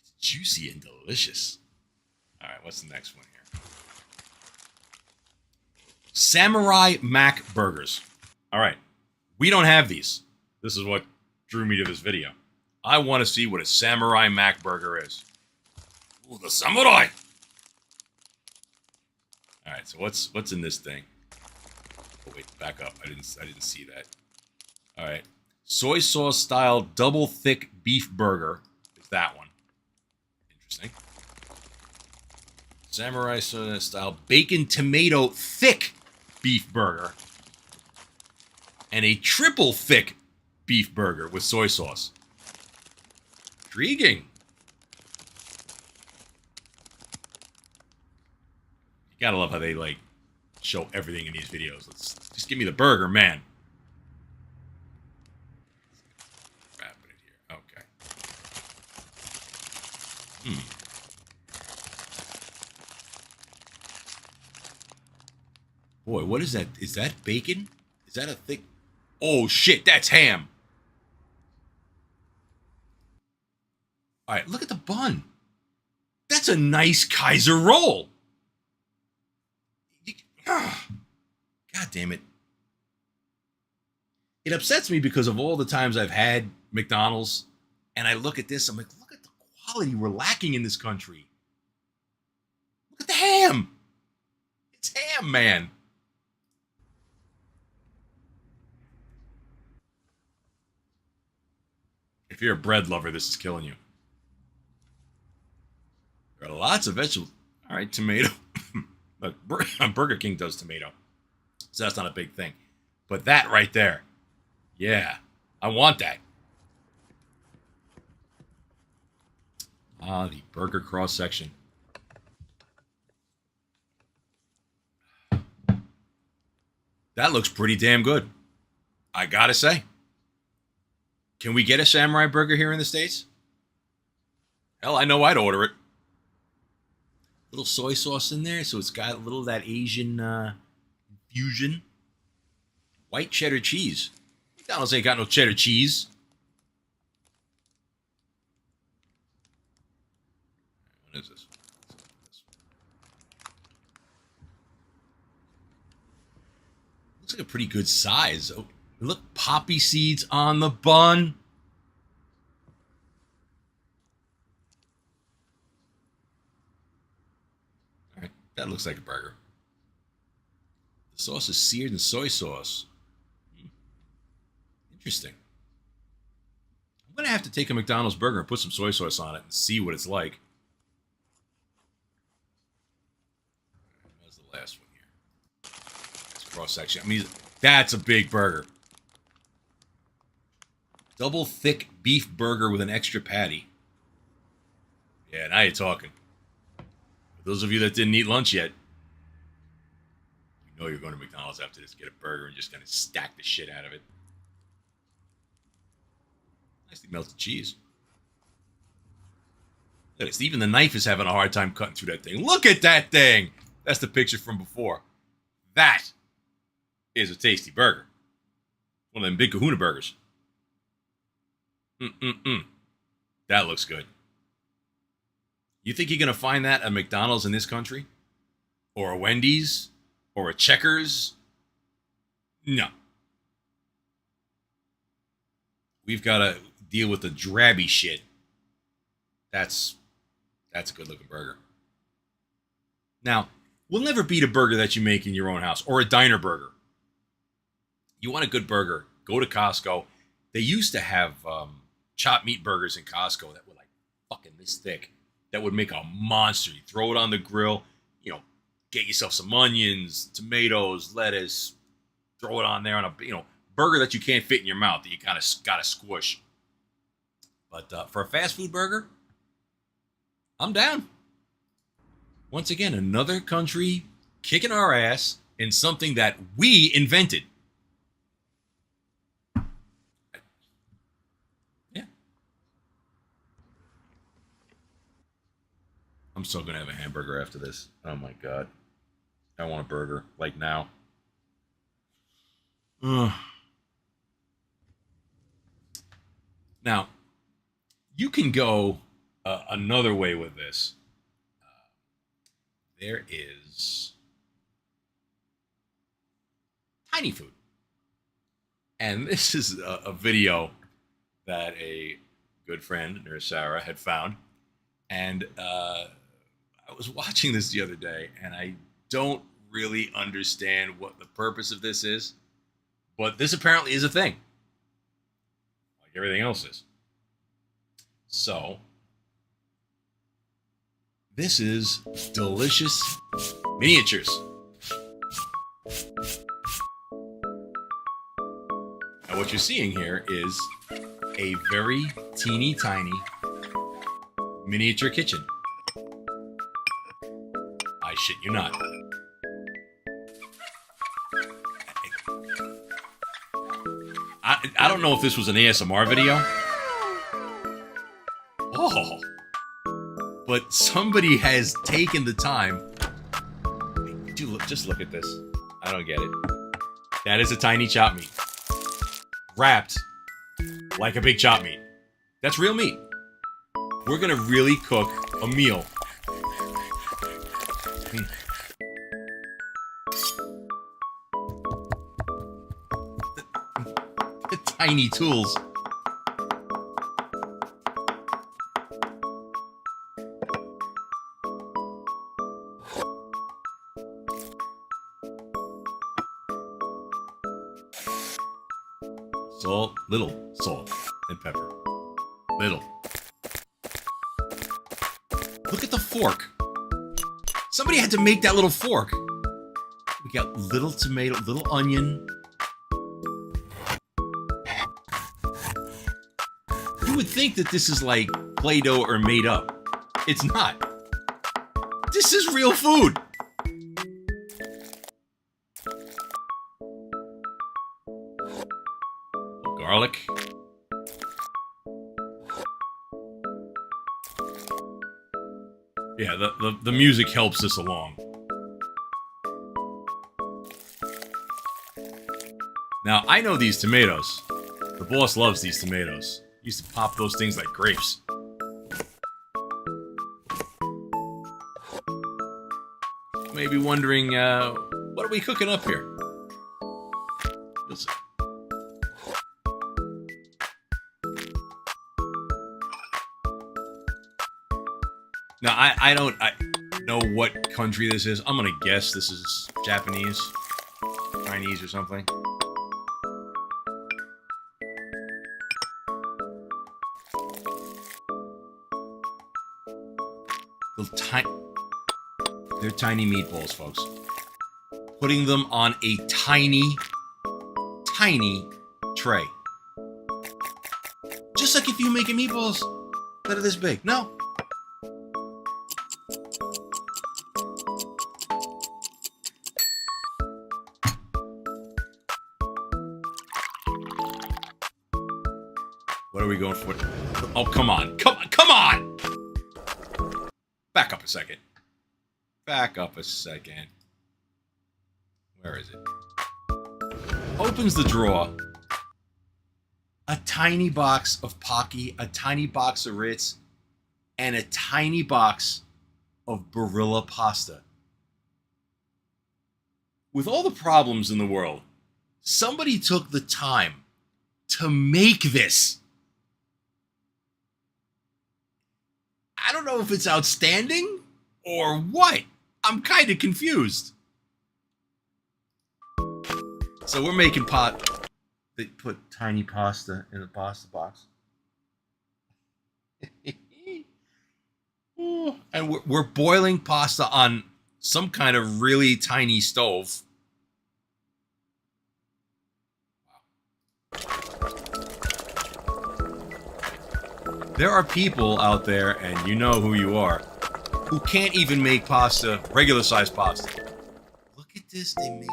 it's juicy and delicious. All right. What's the next one here? Samurai Mac Burgers. All right. We don't have these. This is what drew me to this video. I want to see what a Samurai Mac Burger is. Ooh, the samurai! All right, so what's in this thing? Oh wait, back up. I didn't see that. All right, soy sauce style double thick beef burger is that one. Interesting. Samurai style bacon tomato thick beef burger, and a triple thick beef burger with soy sauce. Intriguing. You gotta love how they, like, show everything in these videos. Let's just give me the burger, man. Wrapping it here. Okay. Boy, what is that? Is that bacon? Is that a thick... Oh, shit, that's ham. All right, look at the bun. That's a nice Kaiser roll. God damn it. It upsets me because of all the times I've had McDonald's, and I look at this, I'm like, look at the quality we're lacking in this country. Look at the ham. It's ham, man. If you're a bread lover, this is killing you. There are lots of vegetables. All right, tomato. Look, Burger King does tomato, so that's not a big thing. But that right there, yeah, I want that. Ah, the burger cross section. That looks pretty damn good, I gotta say. Can we get a samurai burger here in the States? Hell, I know I'd order it. Little soy sauce in there, so it's got a little of that Asian infusion. White cheddar cheese. McDonald's ain't got no cheddar cheese. What is this? Looks like a pretty good size. Oh, look, poppy seeds on the bun. All right, that looks like a burger. The sauce is seared in soy sauce. Interesting. I'm going to have to take a McDonald's burger and put some soy sauce on it and see what it's like. What's the last one here? It's cross section. I mean, that's a big burger. Double thick beef burger with an extra patty. Yeah, now you're talking. For those of you that didn't eat lunch yet, you know you're going to McDonald's after this. Get a burger and just kind of stack the shit out of it. Nicely melted cheese. Look at this. Even the knife is having a hard time cutting through that thing. Look at that thing! That's the picture from before. That is a tasty burger. One of them big kahuna burgers. That looks good. You think you're going to find that at McDonald's in this country? Or a Wendy's? Or a Checkers? No. We've got to deal with the drabby shit. That's a good looking burger. Now, we'll never beat a burger that you make in your own house or a diner burger. You want a good burger, go to Costco. They used to have chopped meat burgers in Costco that were like fucking this thick. That would make a monster. You throw it on the grill, get yourself some onions, tomatoes, lettuce, throw it on there on a, burger that you can't fit in your mouth that you kind of got to squish. But for a fast food burger, I'm down. Once again, another country kicking our ass in something that we invented. Yeah. I'm still going to have a hamburger after this. Oh my God. I want a burger, like now. Now, you can go another way with this. There is tiny food. And this is a video that a good friend, Nurse Sarah, had found. And I was watching this the other day, and I don't really understand what the purpose of this is. But this apparently is a thing. Like everything else is. So, this is delicious miniatures. And what you're seeing here is a very teeny tiny miniature kitchen. I shit you not. I don't know if this was an ASMR video. Oh. But somebody has taken the time. Just look at this. I don't get it. That is a tiny chop meat. Wrapped like a big chop meat. That's real meat. We're gonna really cook a meal. The tiny tools. Salt, little salt and pepper. Little. Look at the fork. Somebody had to make that little fork. We got little tomato, little onion. You would think that this is like Play-Doh or made up. It's not. This is real food. Garlic. Yeah, the music helps us along. Now, I know these tomatoes. The boss loves these tomatoes. He used to pop those things like grapes. Maybe wondering, what are we cooking up here? You'll see. Now, I don't know what country this is. I'm gonna guess this is Japanese, Chinese, or something. They're tiny meatballs, folks. Putting them on a tiny tray. Just like if you make meatballs that are this big. No. What are we going for? Oh, come on. Come on! Back up a second. Back up a second. Where is it? Opens the drawer. A tiny box of Pocky, a tiny box of Ritz, and a tiny box of Barilla pasta. With all the problems in the world, somebody took the time to make this. I don't know if it's outstanding or what. I'm kind of confused. So we're making pot. They put tiny pasta in the pasta box. And we're boiling pasta on some kind of really tiny stove. There are people out there, and you know who you are, who can't even make pasta, regular sized pasta. Look at this they made.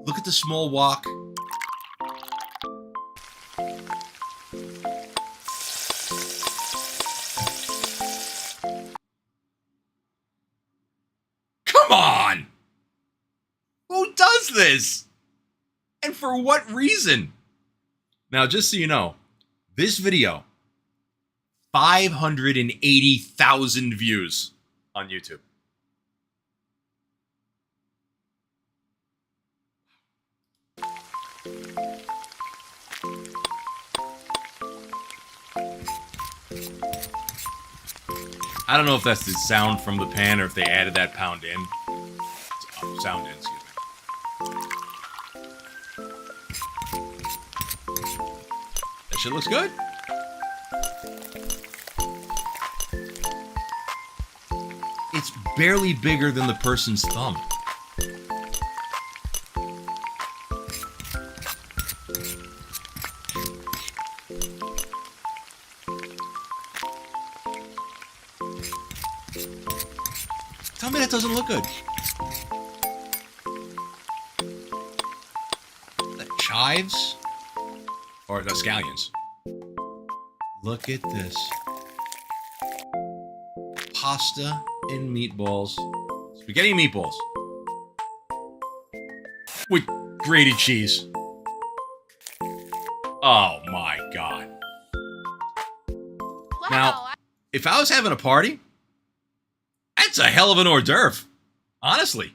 Look at the small wok. Come on! Who does this? And for what reason? Now, just so you know, this video, 580,000 views on YouTube. I don't know if that's the sound from the pan or if they added that pound in. Sound in, excuse me. That shit looks good. It's barely bigger than the person's thumb. that doesn't look good. The chives? Or the scallions. Look at this. Pasta and meatballs. Spaghetti and meatballs. With grated cheese. Oh my God. Wow. Now, if I was having a party, that's a hell of an hors d'oeuvre. Honestly.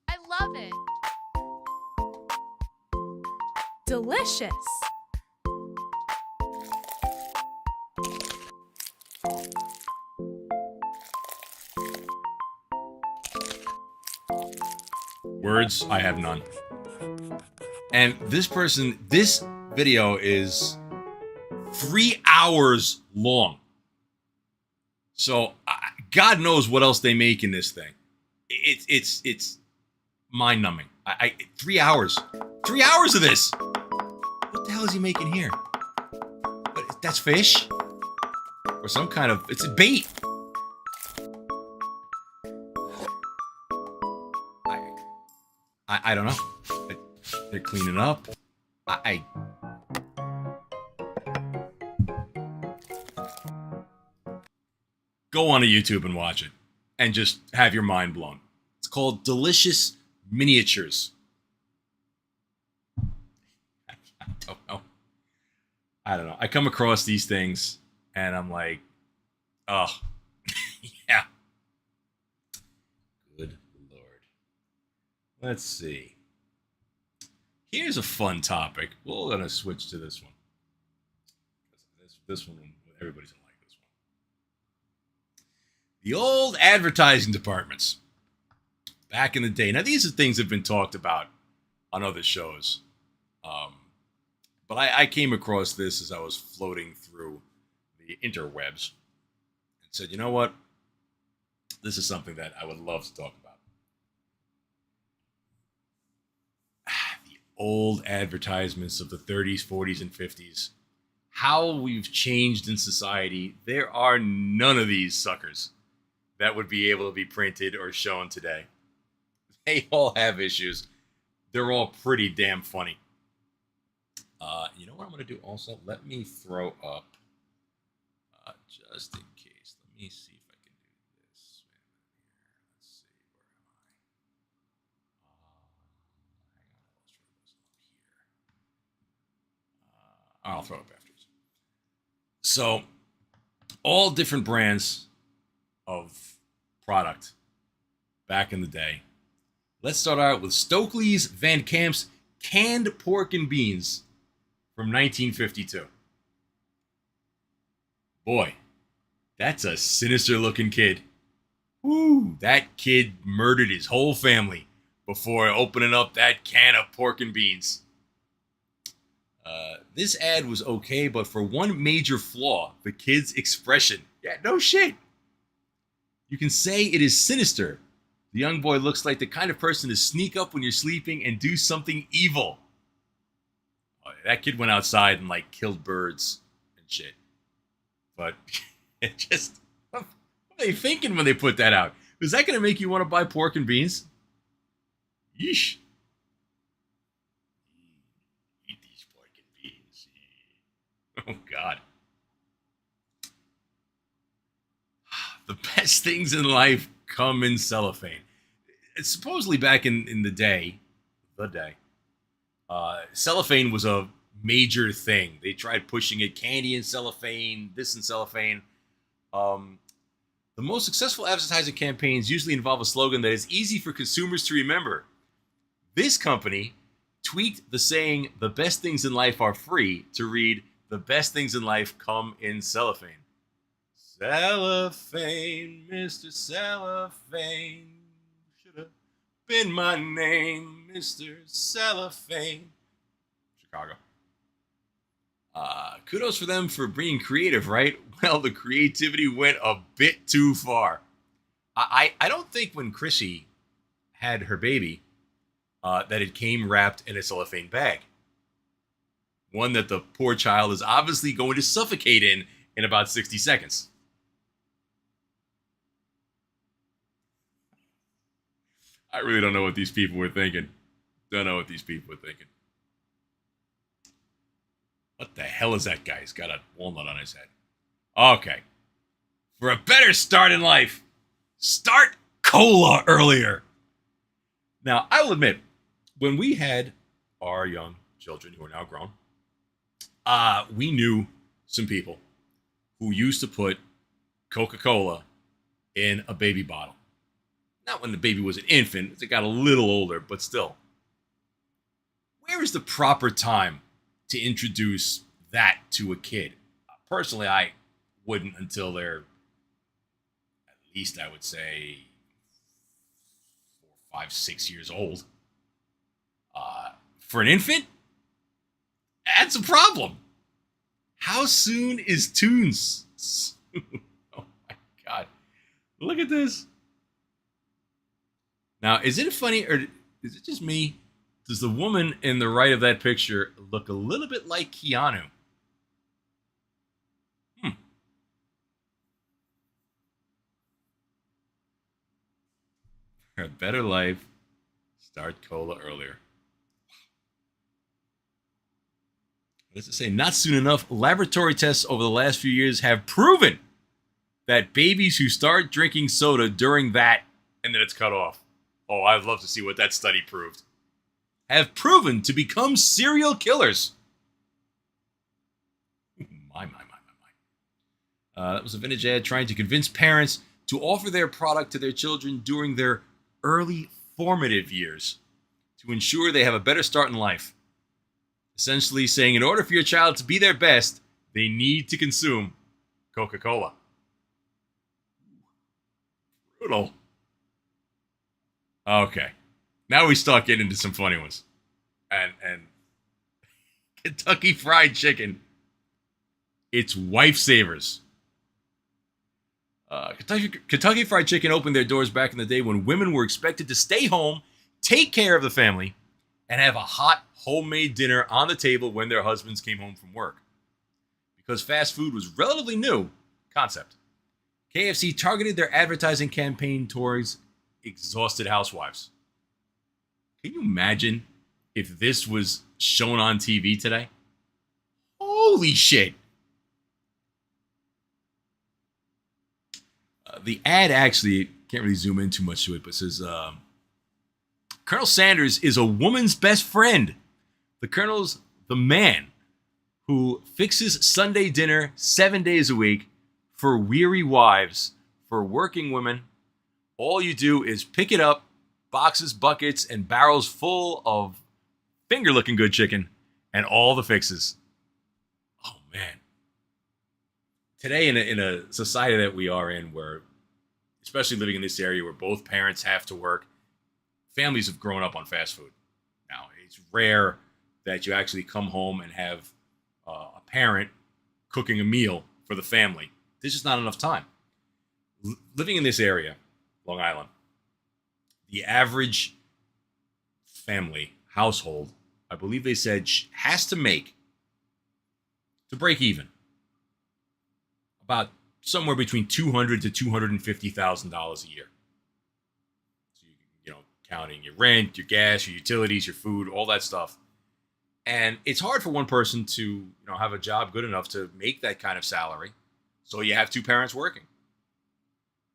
I love it. Delicious. Words, I have none. And this video is 3 hours long. So God knows what else they make in this thing. It's mind-numbing. 3 hours. 3 hours of this. What the hell is he making here? That's fish? Or some kind of... It's a bait. I don't know. They're cleaning up. Go on to YouTube and watch it. And just have your mind blown. It's called Delicious Miniatures. I don't know. I come across these things and I'm like, oh, yeah. Good Lord. Let's see. Here's a fun topic. We're going to switch to this one. This one, everybody's going to like this one. The old advertising departments. Back in the day. Now, these are things that have been talked about on other shows. But I came across this as I was floating through the interwebs and said, you know what? This is something that I would love to talk about. The old advertisements of the 30s, 40s, and 50s. How we've changed in society. There are none of these suckers that would be able to be printed or shown today. They all have issues. They're all pretty damn funny. You know what I'm going to do also? Let me throw up, just in case. Let me see if I can do this. Let's see, where am I? Hang on, I'll throw it up afterwards. So, all different brands of product back in the day. Let's start out with Stokely's Van Camp's canned pork and beans from 1952. Boy, that's a sinister looking kid. Woo, that kid murdered his whole family before opening up that can of pork and beans. This ad was okay, but for one major flaw, the kid's expression. Yeah, no shit. You can say it is sinister. The young boy looks like the kind of person to sneak up when you're sleeping and do something evil. Oh, that kid went outside and killed birds and shit. But it just, what are they thinking when they put that out? Is that going to make you want to buy pork and beans? Yeesh. Eat these pork and beans. Oh, God. The best things in life come in cellophane. It's supposedly back in the day, cellophane was a major thing. They tried pushing it, candy in cellophane, this in cellophane. The most successful advertising campaigns usually involve a slogan that is easy for consumers to remember. This company tweaked the saying, "The best things in life are free," to read, "The best things in life come in cellophane." Cellophane, Mr. Cellophane, should have been my name, Mr. Cellophane. Chicago. Kudos for them for being creative, right? Well, the creativity went a bit too far. I don't think when Chrissy had her baby that it came wrapped in a cellophane bag. One that the poor child is obviously going to suffocate in about 60 seconds. I really don't know what these people were thinking. Don't know what these people were thinking. What the hell is that guy? He's got a walnut on his head. Okay. For a better start in life, start cola earlier. Now, I will admit, when we had our young children who are now grown, we knew some people who used to put Coca-Cola in a baby bottle. Not when the baby was an infant. It got a little older, but still. Where is the proper time to introduce that to a kid? Personally, I wouldn't until they're at least, I would say, 4, 5, 6 years old. For an infant, that's a problem. How soon is Tunes? Oh my God. Look at this. Now, is it funny or is it just me? Does the woman in the right of that picture look a little bit like Keanu? For a better life, start cola earlier. What does it say? Not soon enough. Laboratory tests over the last few years have proven that babies who start drinking soda during that, and then it's cut off. Oh, I'd love to see what that study proved. Have proven to become serial killers. My. That was a vintage ad trying to convince parents to offer their product to their children during their early formative years to ensure they have a better start in life. Essentially saying in order for your child to be their best, they need to consume Coca-Cola. Brutal. Okay. Now we start getting into some funny ones. And Kentucky Fried Chicken. It's wife savers. Kentucky Fried Chicken opened their doors back in the day when women were expected to stay home, take care of the family, and have a hot homemade dinner on the table when their husbands came home from work. Because fast food was relatively new concept, KFC targeted their advertising campaign towards exhausted housewives. Can you imagine if this was shown on TV today? Holy shit. The ad actually, can't really zoom in too much to it, but says, Colonel Sanders is a woman's best friend. The Colonel's the man who fixes Sunday dinner 7 days a week for weary wives, for working women. All you do is pick it up, boxes, buckets, and barrels full of finger-looking good chicken, and all the fixes. Oh, man. Today, in a society that we are in, where, especially living in this area where both parents have to work, families have grown up on fast food. Now, it's rare that you actually come home and have a parent cooking a meal for the family. There's just not enough time. Living in this area, Long Island, the average family, household, I believe they said, has to make, to break even, about somewhere between $200,000 to $250,000 a year. So you know, counting your rent, your gas, your utilities, your food, all that stuff. And it's hard for one person to, have a job good enough to make that kind of salary. So you have two parents working.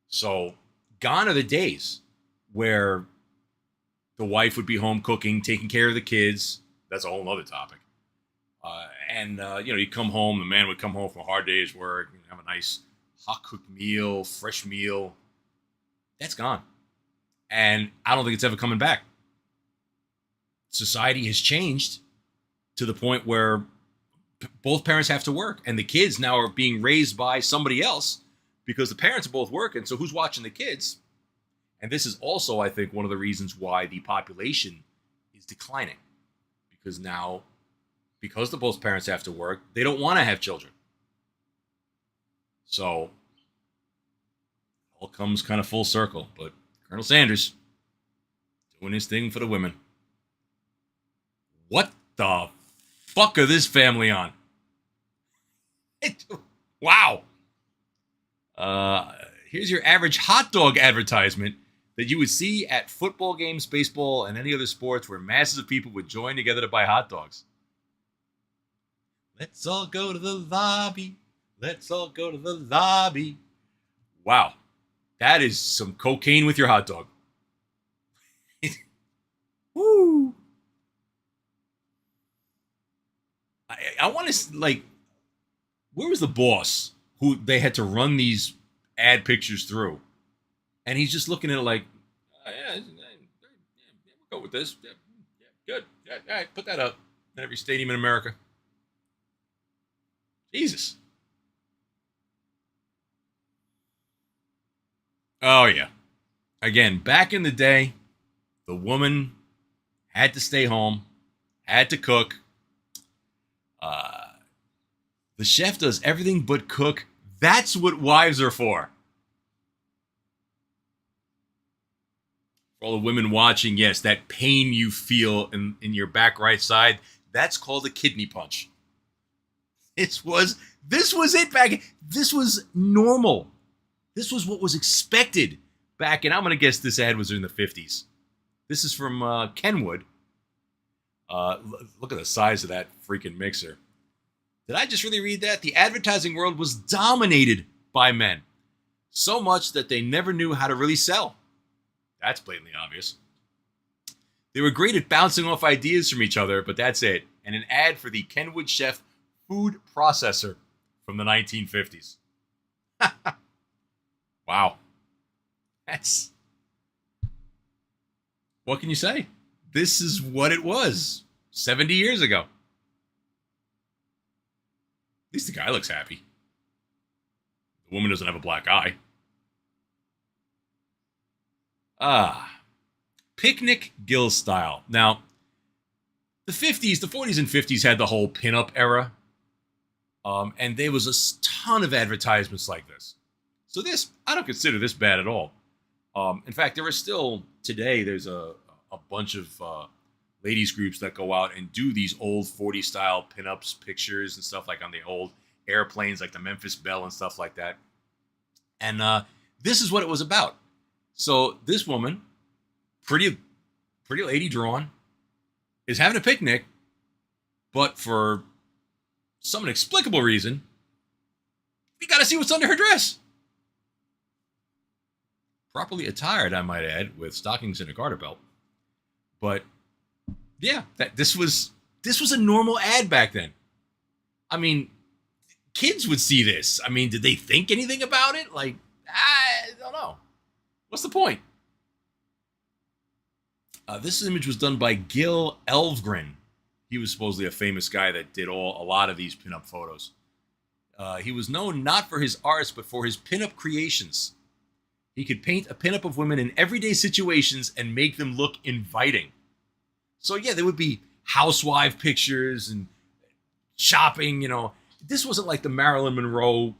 So gone are the days where the wife would be home cooking, taking care of the kids. That's a whole other topic. You come home, the man would come home from a hard day's work, have a nice hot cooked meal, fresh meal. That's gone. And I don't think it's ever coming back. Society has changed to the point where both parents have to work, and the kids now are being raised by somebody else because the parents are both working. So who's watching the kids? And this is also, I think, one of the reasons why the population is declining, because now, because the both parents have to work, they don't want to have children. So it all comes kind of full circle. But Colonel Sanders doing his thing for the women. What the fuck are this family on? Wow. Here's your average hot dog advertisement that you would see at football games, baseball, and any other sports where masses of people would join together to buy hot dogs. Let's all go to the lobby. Let's all go to the lobby. Wow. That is some cocaine with your hot dog. Woo. I want to, like, where was the boss who they had to run these ad pictures through? And he's just looking at it like, yeah, we'll go with this. Yeah, good. Yeah, all right, put that up in every stadium in America. Jesus. Oh, yeah. Again, back in the day, the woman had to stay home, had to cook. The chef does everything but cook. That's what wives are for. For all the women watching, yes, that pain you feel in your back right side, that's called a kidney punch. This was it back. This was normal. This was what was expected back in, I'm going to guess this ad was in the 50s. This is from Kenwood. Look at the size of that freaking mixer. Did I just really read that? The advertising world was dominated by men. So much that they never knew how to really sell. That's blatantly obvious. They were great at bouncing off ideas from each other, but that's it. And an ad for the Kenwood Chef food processor from the 1950s. Wow. That's... What can you say? This is what it was 70 years ago. At least the guy looks happy. The woman doesn't have a black eye. Picnic Gill style. Now, the 40s and 50s had the whole pinup era. And there was a ton of advertisements like this. So this, I don't consider this bad at all. In fact, there are still, today, there's a bunch of ladies groups that go out and do these old 40s style pinups pictures and stuff, like on the old airplanes, like the Memphis Belle and stuff like that. And this is what it was about. So this woman, pretty lady drawn, is having a picnic, but for some inexplicable reason, we got to see what's under her dress. Properly attired, I might add, with stockings and a garter belt. But yeah, this was a normal ad back then. I mean, kids would see this. I mean, did they think anything about it? Like, I don't know. What's the point? This image was done by Gil Elvgren. He was supposedly a famous guy that did a lot of these pinup photos. He was known not for his arts, but for his pinup creations. He could paint a pinup of women in everyday situations and make them look inviting. So yeah, there would be housewife pictures and shopping, you know. This wasn't like the Marilyn Monroe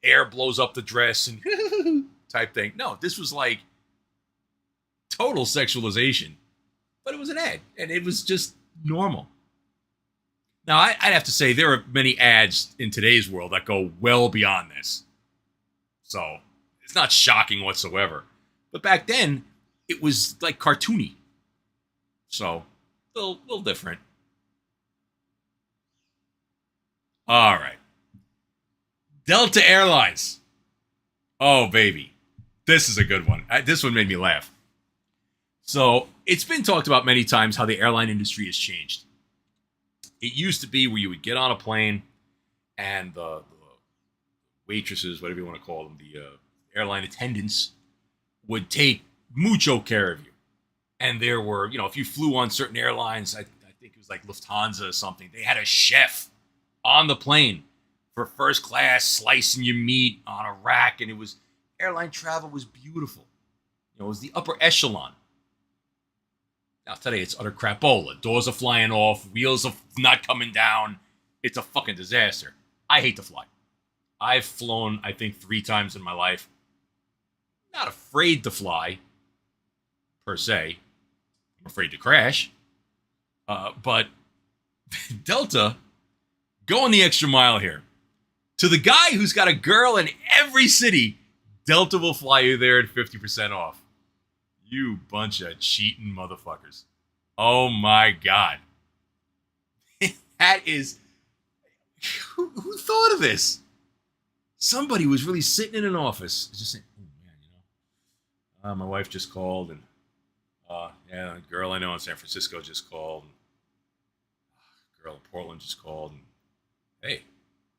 air blows up the dress and type thing. No, this was like total sexualization. But it was an ad, and it was just normal. Now, I'd have to say there are many ads in today's world that go well beyond this. So it's not shocking whatsoever. But back then, it was like cartoony. So, a little different. All right. Delta Airlines. Oh, baby. This is a good one. This one made me laugh. So, it's been talked about many times how the airline industry has changed. It used to be where you would get on a plane and the waitresses, whatever you want to call them, the airline attendants, would take mucho care of you. And there were, you know, if you flew on certain airlines, I think it was like Lufthansa or something, they had a chef on the plane for first class, slicing your meat on a rack. And it was, airline travel was beautiful. You know, it was the upper echelon. Now, today it's utter crapola. Doors are flying off. Wheels are not coming down. It's a fucking disaster. I hate to fly. I've flown, I think, 3 times in my life. Not afraid to fly, per se. I'm afraid to crash. But Delta, going the extra mile here. To the guy who's got a girl in every city, Delta will fly you there at 50% off. You bunch of cheating motherfuckers. Oh my God. That is... Who thought of this? Somebody was really sitting in an office just saying, oh man, my wife just called, and yeah, a girl I know in San Francisco just called, and a girl in Portland just called, and hey,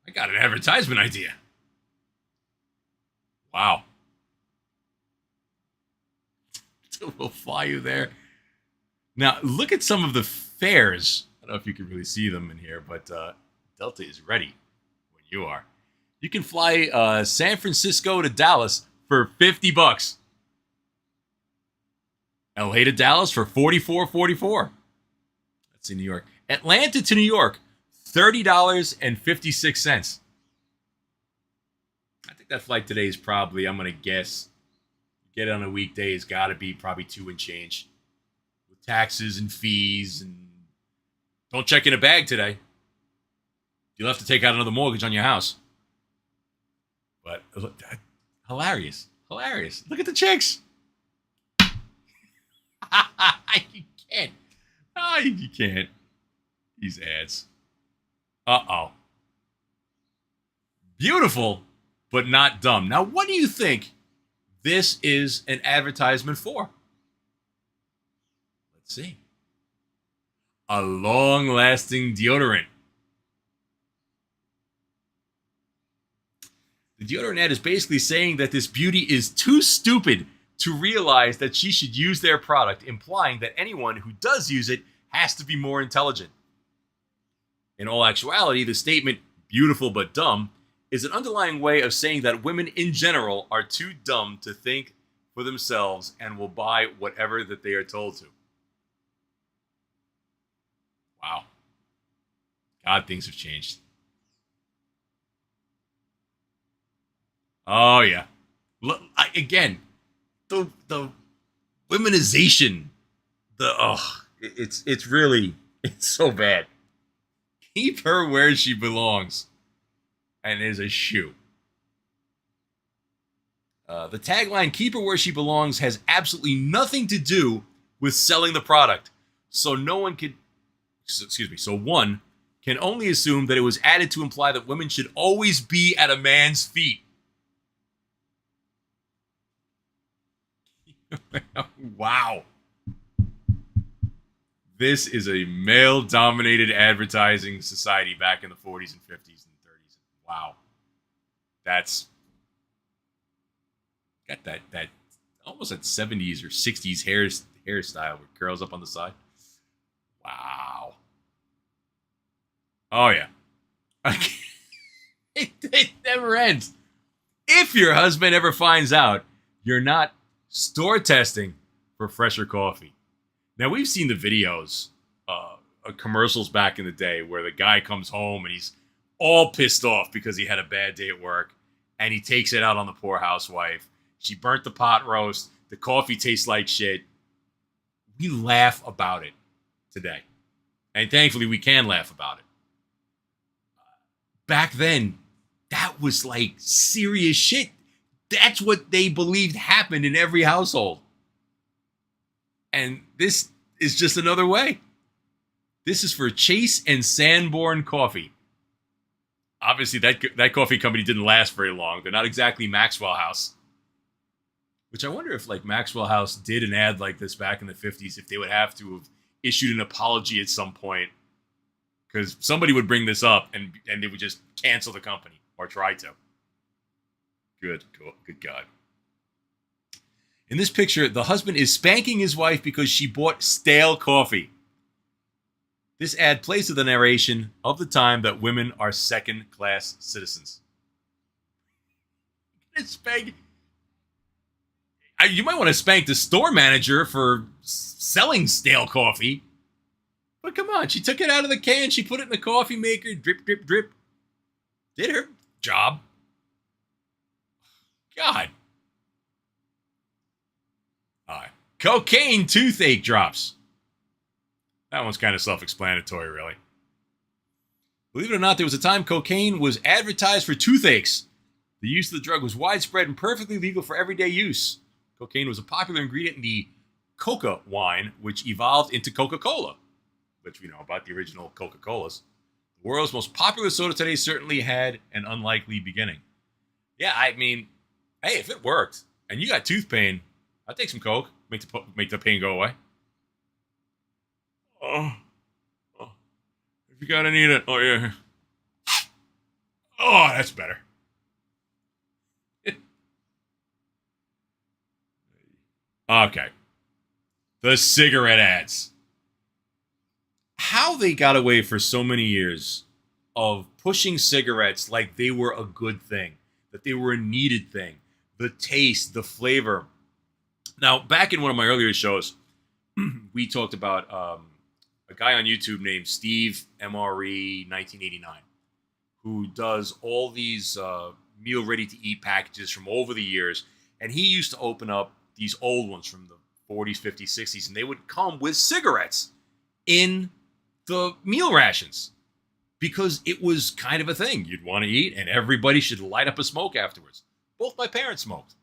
I got an advertisement idea. Wow. We'll fly you there. Now, look at some of the fares. I don't know if you can really see them in here, but Delta is ready when you are. You can fly San Francisco to Dallas for $50. LA to Dallas for $44.44. That's in New York. Atlanta to New York, $30.56. I think that flight today is probably, I'm going to guess, get it on a weekday has got to be probably $2 and change. With taxes and fees. And don't check in a bag today. You'll have to take out another mortgage on your house. But look, hilarious. Hilarious. Look at the chicks. You can't. Oh, you can't. These ads. Uh-oh. Beautiful, but not dumb. Now, what do you think this is an advertisement for? Let's see. A long-lasting deodorant. The deodorant ad is basically saying that this beauty is too stupid to realize that she should use their product, implying that anyone who does use it has to be more intelligent. In all actuality, the statement, beautiful but dumb, is an underlying way of saying that women in general are too dumb to think for themselves and will buy whatever that they are told to. Wow. God, things have changed. Oh, yeah. Look, again, the womenization, it's really, it's so bad. Keep her where she belongs. And is a shoe. The tagline, keep her where she belongs, has absolutely nothing to do with selling the product. So one can only assume that it was added to imply that women should always be at a man's feet. Wow. This is a male-dominated advertising society back in the 40s and 50s and 30s. Wow. That's got that almost that 70s or 60s hairstyle with curls up on the side. Wow. Oh, yeah. It never ends. If your husband ever finds out you're not store testing for fresher coffee. Now, we've seen the videos, commercials back in the day where the guy comes home and he's all pissed off because he had a bad day at work, and he takes it out on the poor housewife. She burnt the pot roast. The coffee tastes like shit. We laugh about it today. And thankfully, we can laugh about it. Back then, that was like serious shit. That's what they believed happened in every household. And this is just another way. This is for Chase and Sanborn Coffee. Obviously, that coffee company didn't last very long. They're not exactly Maxwell House. Which I wonder if like Maxwell House did an ad like this back in the 50s, if they would have to have issued an apology at some point. Because somebody would bring this up and they would just cancel the company or try to. Good God. In this picture, the husband is spanking his wife because she bought stale coffee. This ad plays to the narration of the time that women are second-class citizens. You might want to spank the store manager for selling stale coffee. But come on, she took it out of the can, she put it in the coffee maker, drip, drip, drip. Did her job. God. All right. Cocaine toothache drops. That one's kind of self-explanatory, really. Believe it or not, there was a time cocaine was advertised for toothaches. The use of the drug was widespread and perfectly legal for everyday use. Cocaine was a popular ingredient in the Coca wine, which evolved into Coca-Cola, which we know about, the original Coca-Colas. The world's most popular soda today certainly had an unlikely beginning. Yeah, I mean, hey, if it worked and you got tooth pain, I'd take some Coke, make the pain go away. Oh, if you gotta need it, oh yeah. Oh, that's better. Okay. The cigarette ads. How they got away for so many years of pushing cigarettes like they were a good thing, that they were a needed thing, the taste, the flavor. Now, back in one of my earlier shows, we talked about a guy on YouTube named Steve MRE 1989, who does all these meal ready-to-eat packages from over the years, and he used to open up these old ones from the 40s, 50s, 60s, and they would come with cigarettes in the meal rations because it was kind of a thing you'd want to eat, and everybody should light up a smoke afterwards. Both my parents smoked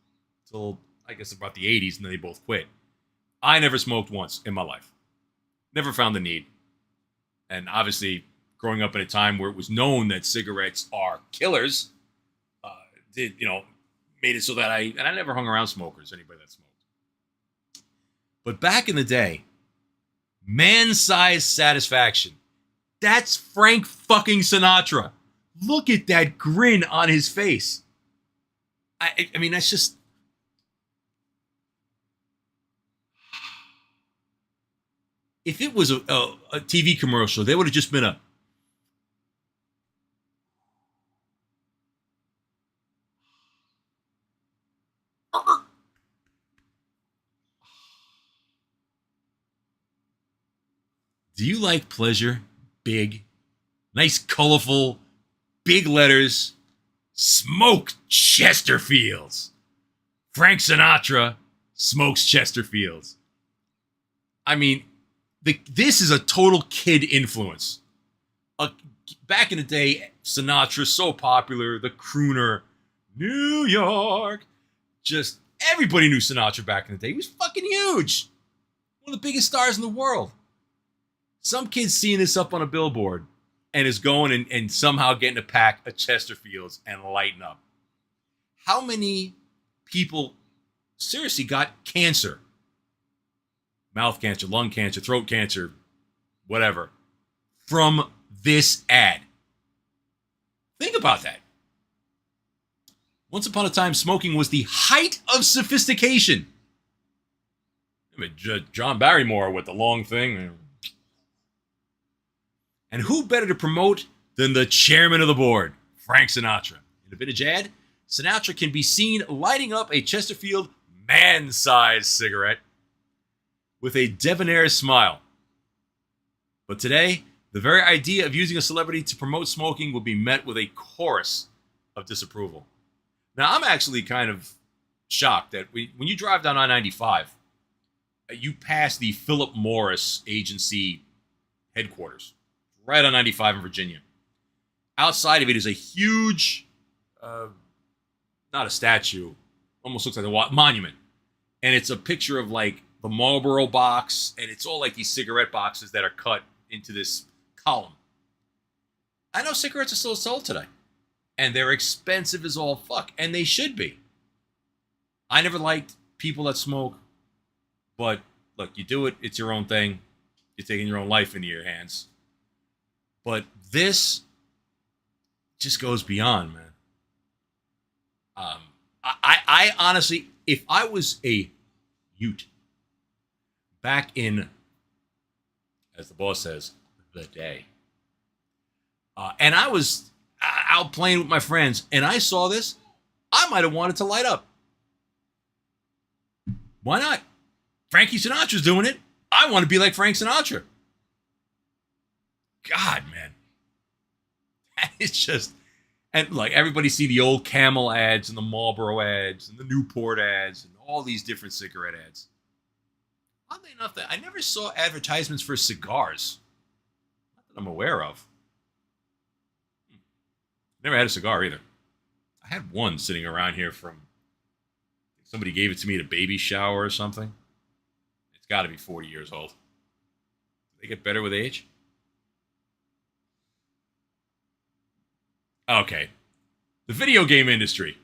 till, I guess, about the 80s, and then they both quit. I never smoked once in my life. Never found the need. And obviously, growing up in a time where it was known that cigarettes are killers, made it so that I never hung around smokers, anybody that smoked. But back in the day, man-sized satisfaction. That's Frank fucking Sinatra. Look at that grin on his face. I mean, that's just... If it was a TV commercial, there would have just been a... Do you like pleasure? Big. Nice, colorful, big letters. Smoke Chesterfields. Frank Sinatra smokes Chesterfields. I mean, this is a total kid influence. Back in the day, Sinatra's so popular, the crooner, New York. Just everybody knew Sinatra back in the day. He was fucking huge. One of the biggest stars in the world. Some kid's seeing this up on a billboard and is going and somehow getting a pack of Chesterfields and lighting up. How many people seriously got cancer? Mouth cancer, lung cancer, throat cancer, whatever, from this ad. Think about that. Once upon a time, smoking was the height of sophistication. I mean, John Barrymore with the long thing. And who better to promote than the chairman of the board, Frank Sinatra? In a vintage ad, Sinatra can be seen lighting up a Chesterfield man-sized cigarette with a debonair smile. But today, the very idea of using a celebrity to promote smoking will be met with a chorus of disapproval. Now, I'm actually kind of shocked that when you drive down I-95, you pass the Philip Morris Agency headquarters, right on 95 in Virginia. Outside of it is a huge, not a statue, almost looks like a monument. And it's a picture of like the Marlboro box, and it's all like these cigarette boxes that are cut into this column. I know cigarettes are still sold today, and they're expensive as all fuck, and they should be. I never liked people that smoke, but look, you do it, it's your own thing. You're taking your own life into your hands. But this just goes beyond, man. I honestly, if I was a Ute back in, as the boss says, the day, and I was out playing with my friends, and I saw this, I might have wanted to light up. Why not? Frankie Sinatra's doing it. I want to be like Frank Sinatra. God, man. It's just... And like everybody see the old Camel ads and the Marlboro ads and the Newport ads and all these different cigarette ads. Oddly enough, I never saw advertisements for cigars. Not that I'm aware of. Never had a cigar either. I had one sitting around here from... Somebody gave it to me at a baby shower or something. got to be 40 years old. They get better with age? Okay. The video game industry.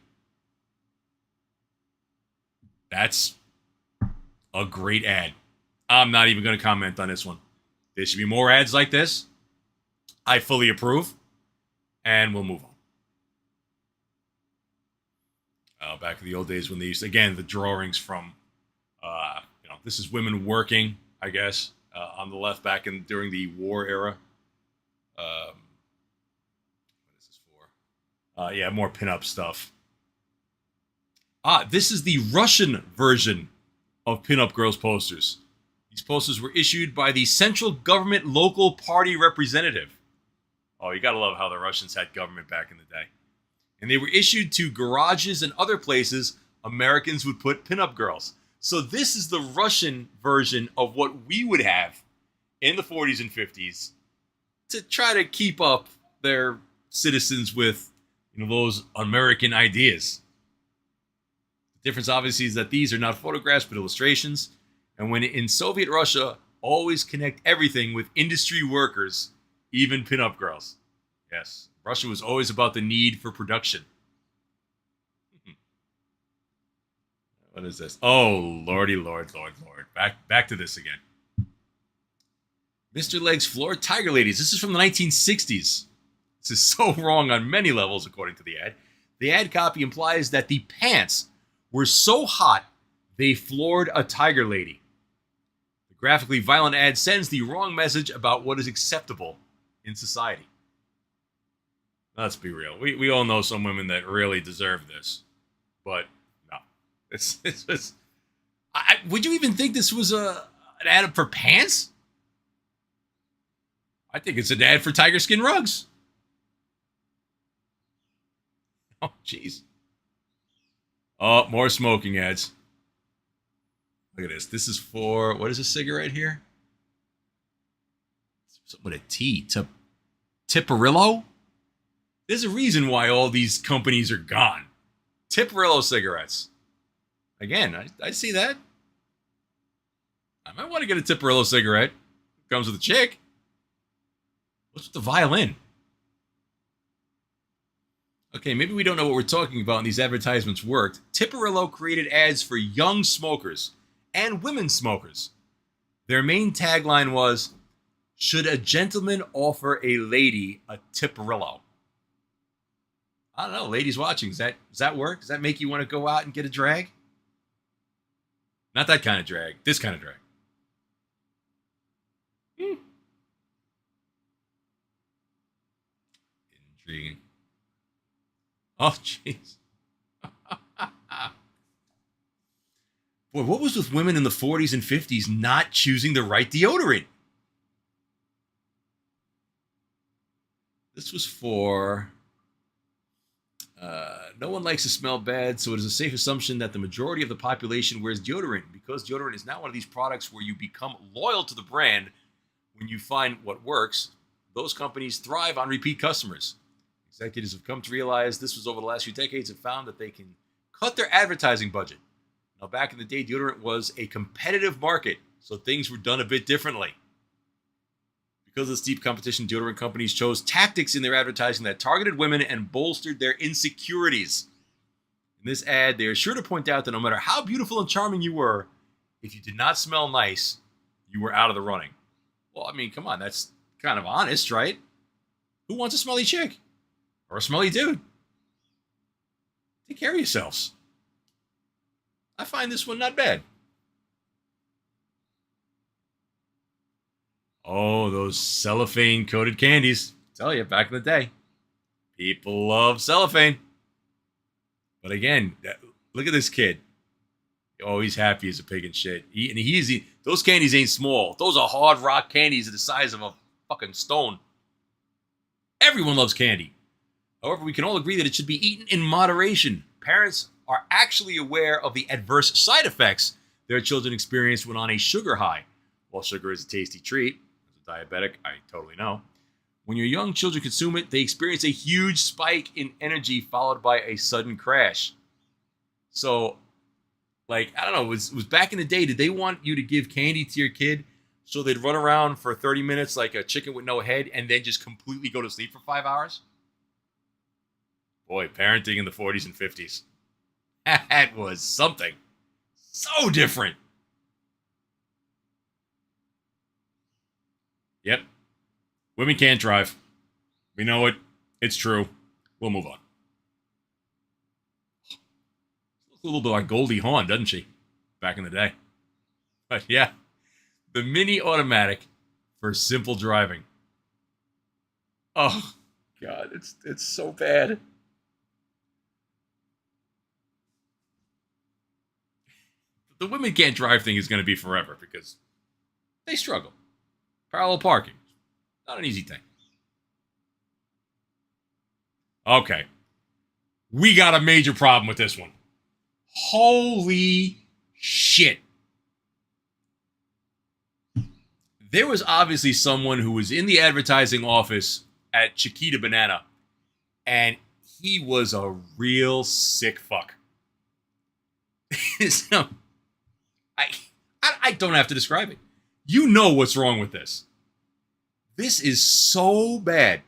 That's a great ad. I'm not even going to comment on this one. There should be more ads like this. I fully approve. And we'll move on. Back in the old days when they used to, again, the drawings from, this is women working, I guess, on the left back during the war era. What is this for? Yeah, more pinup stuff. This is the Russian version of pinup girls posters. These posters were issued by the Central Government Local Party Representative. Oh, you gotta love how the Russians had government back in the day. And they were issued to garages and other places Americans would put pinup girls. So this is the Russian version of what we would have in the 40s and 50s to try to keep up their citizens with, those American ideas. The difference, obviously, is that these are not photographs but illustrations. And when in Soviet Russia, always connect everything with industry workers, even pinup girls. Yes, Russia was always about the need for production. What is this? Oh, lordy, lord. Back to this again. Mr. Leg's Floor Tiger Ladies. This is from the 1960s. This is so wrong on many levels, according to the ad. The ad copy implies that the pants were so hot, they floored a tiger lady. The graphically violent ad sends the wrong message about what is acceptable in society. Let's be real. We all know some women that really deserve this. But, no. Would you even think this was an ad for pants? I think it's an ad for tiger skin rugs. Oh, jeez. Oh, more smoking ads. Look at this. This is for, what is a cigarette here? Something with a T. Tipperillo? There's a reason why all these companies are gone. Tipperillo cigarettes. Again, I see that. I might want to get a Tipperillo cigarette. Comes with a chick. What's with the violin? Okay, maybe we don't know what we're talking about and these advertisements worked. Tipperillo created ads for young smokers and women smokers. Their main tagline was, "Should a gentleman offer a lady a Tipperillo?" I don't know, ladies watching, does that work? Does that make you want to go out and get a drag? Not that kind of drag. This kind of drag. Intriguing. Oh, jeez. Boy, what was with women in the 40s and 50s not choosing the right deodorant? This was for... no one likes to smell bad, so it is a safe assumption that the majority of the population wears deodorant. Because deodorant is now one of these products where you become loyal to the brand when you find what works, those companies thrive on repeat customers. Executives have come to realize this was over the last few decades and found that they can cut their advertising budget. Now, back in the day, deodorant was a competitive market, so things were done a bit differently. Because of the steep competition, deodorant companies chose tactics in their advertising that targeted women and bolstered their insecurities. In this ad, they are sure to point out that no matter how beautiful and charming you were, if you did not smell nice, you were out of the running. Well, I mean, come on, that's kind of honest, right? Who wants a smelly chick? Or a smelly dude? Take care of yourselves. I find this one not bad. Oh, those cellophane-coated candies. I tell you, back in the day, people love cellophane. But again, look at this kid. Oh, he's happy as a pig and shit. Those candies ain't small. Those are hard rock candies the size of a fucking stone. Everyone loves candy. However, we can all agree that it should be eaten in moderation. Parents are actually aware of the adverse side effects their children experience when on a sugar high. While sugar is a tasty treat, as a diabetic, I totally know. When your young children consume it, they experience a huge spike in energy followed by a sudden crash. So, Like, I don't know, it was back in the day, did they want you to give candy to your kid so they'd run around for 30 minutes like a chicken with no head and then just completely go to sleep for 5 hours? Boy, parenting in the 40s and 50s. That was something. So different. Yep. Women can't drive. We know it. It's true. We'll move on. Looks a little bit like Goldie Hawn, doesn't she? Back in the day. But yeah, the mini automatic for simple driving. Oh, God, it's so bad. The women can't drive thing is going to be forever because they struggle. Parallel parking. Not an easy thing. Okay. We got a major problem with this one. Holy shit. There was obviously someone who was in the advertising office at Chiquita Banana, and he was a real sick fuck. So, I don't have to describe it. You know what's wrong with this. This is so bad.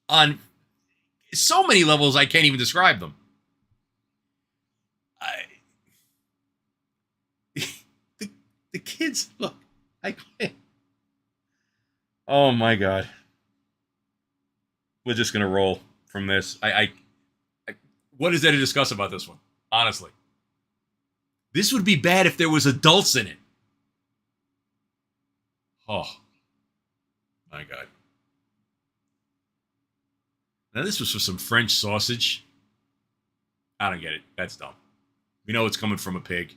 On so many levels, I can't even describe them. The kids, look, I can't. Oh my God. We're just going to roll from this. What is there to discuss about this one? Honestly. This would be bad if there was adults in it. Oh, my God. Now, this was for some French sausage. I don't get it. That's dumb. We know it's coming from a pig.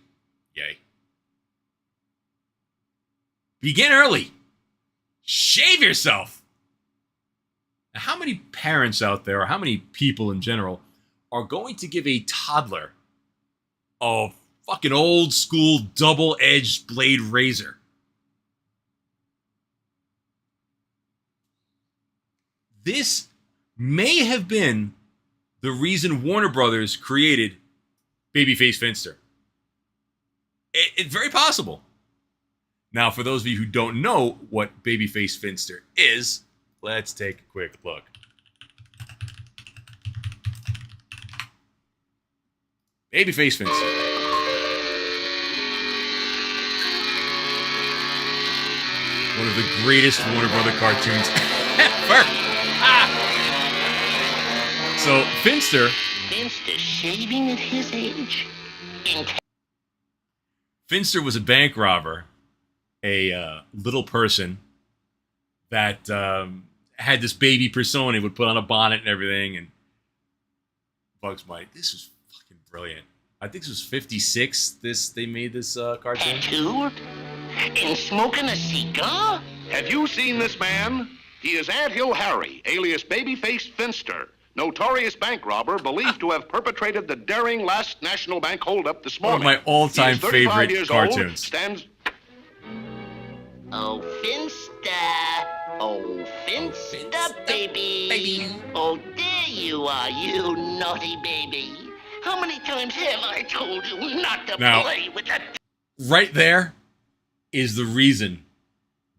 Yay. Begin early. Shave yourself. Now, how many parents out there, or how many people in general, are going to give a toddler a fucking old school double-edged blade razor? This may have been the reason Warner Brothers created Babyface Finster. It's very possible. Now, for those of you who don't know what Babyface Finster is, let's take a quick look. Babyface Finster. One of the greatest Warner Brother cartoons ever. So, Finster shaving at his age? Finster was a bank robber, a little person that had this baby persona. He would put on a bonnet and everything. And Bugs Bunny, this was fucking brilliant. I think this was 56. They made this cartoon. Tattooed? And smoking a cigar? Have you seen this man? He is Anthill Harry, alias Babyface Finster, notorious bank robber believed to have perpetrated the daring last National Bank holdup this morning. One of my all-time He is 35 favorite years cartoons. Old, stands... Oh, Finster. Oh, Finster, baby. Oh, there you are, you naughty baby. How many times have I told you not to Now, play with that? Right there is the reason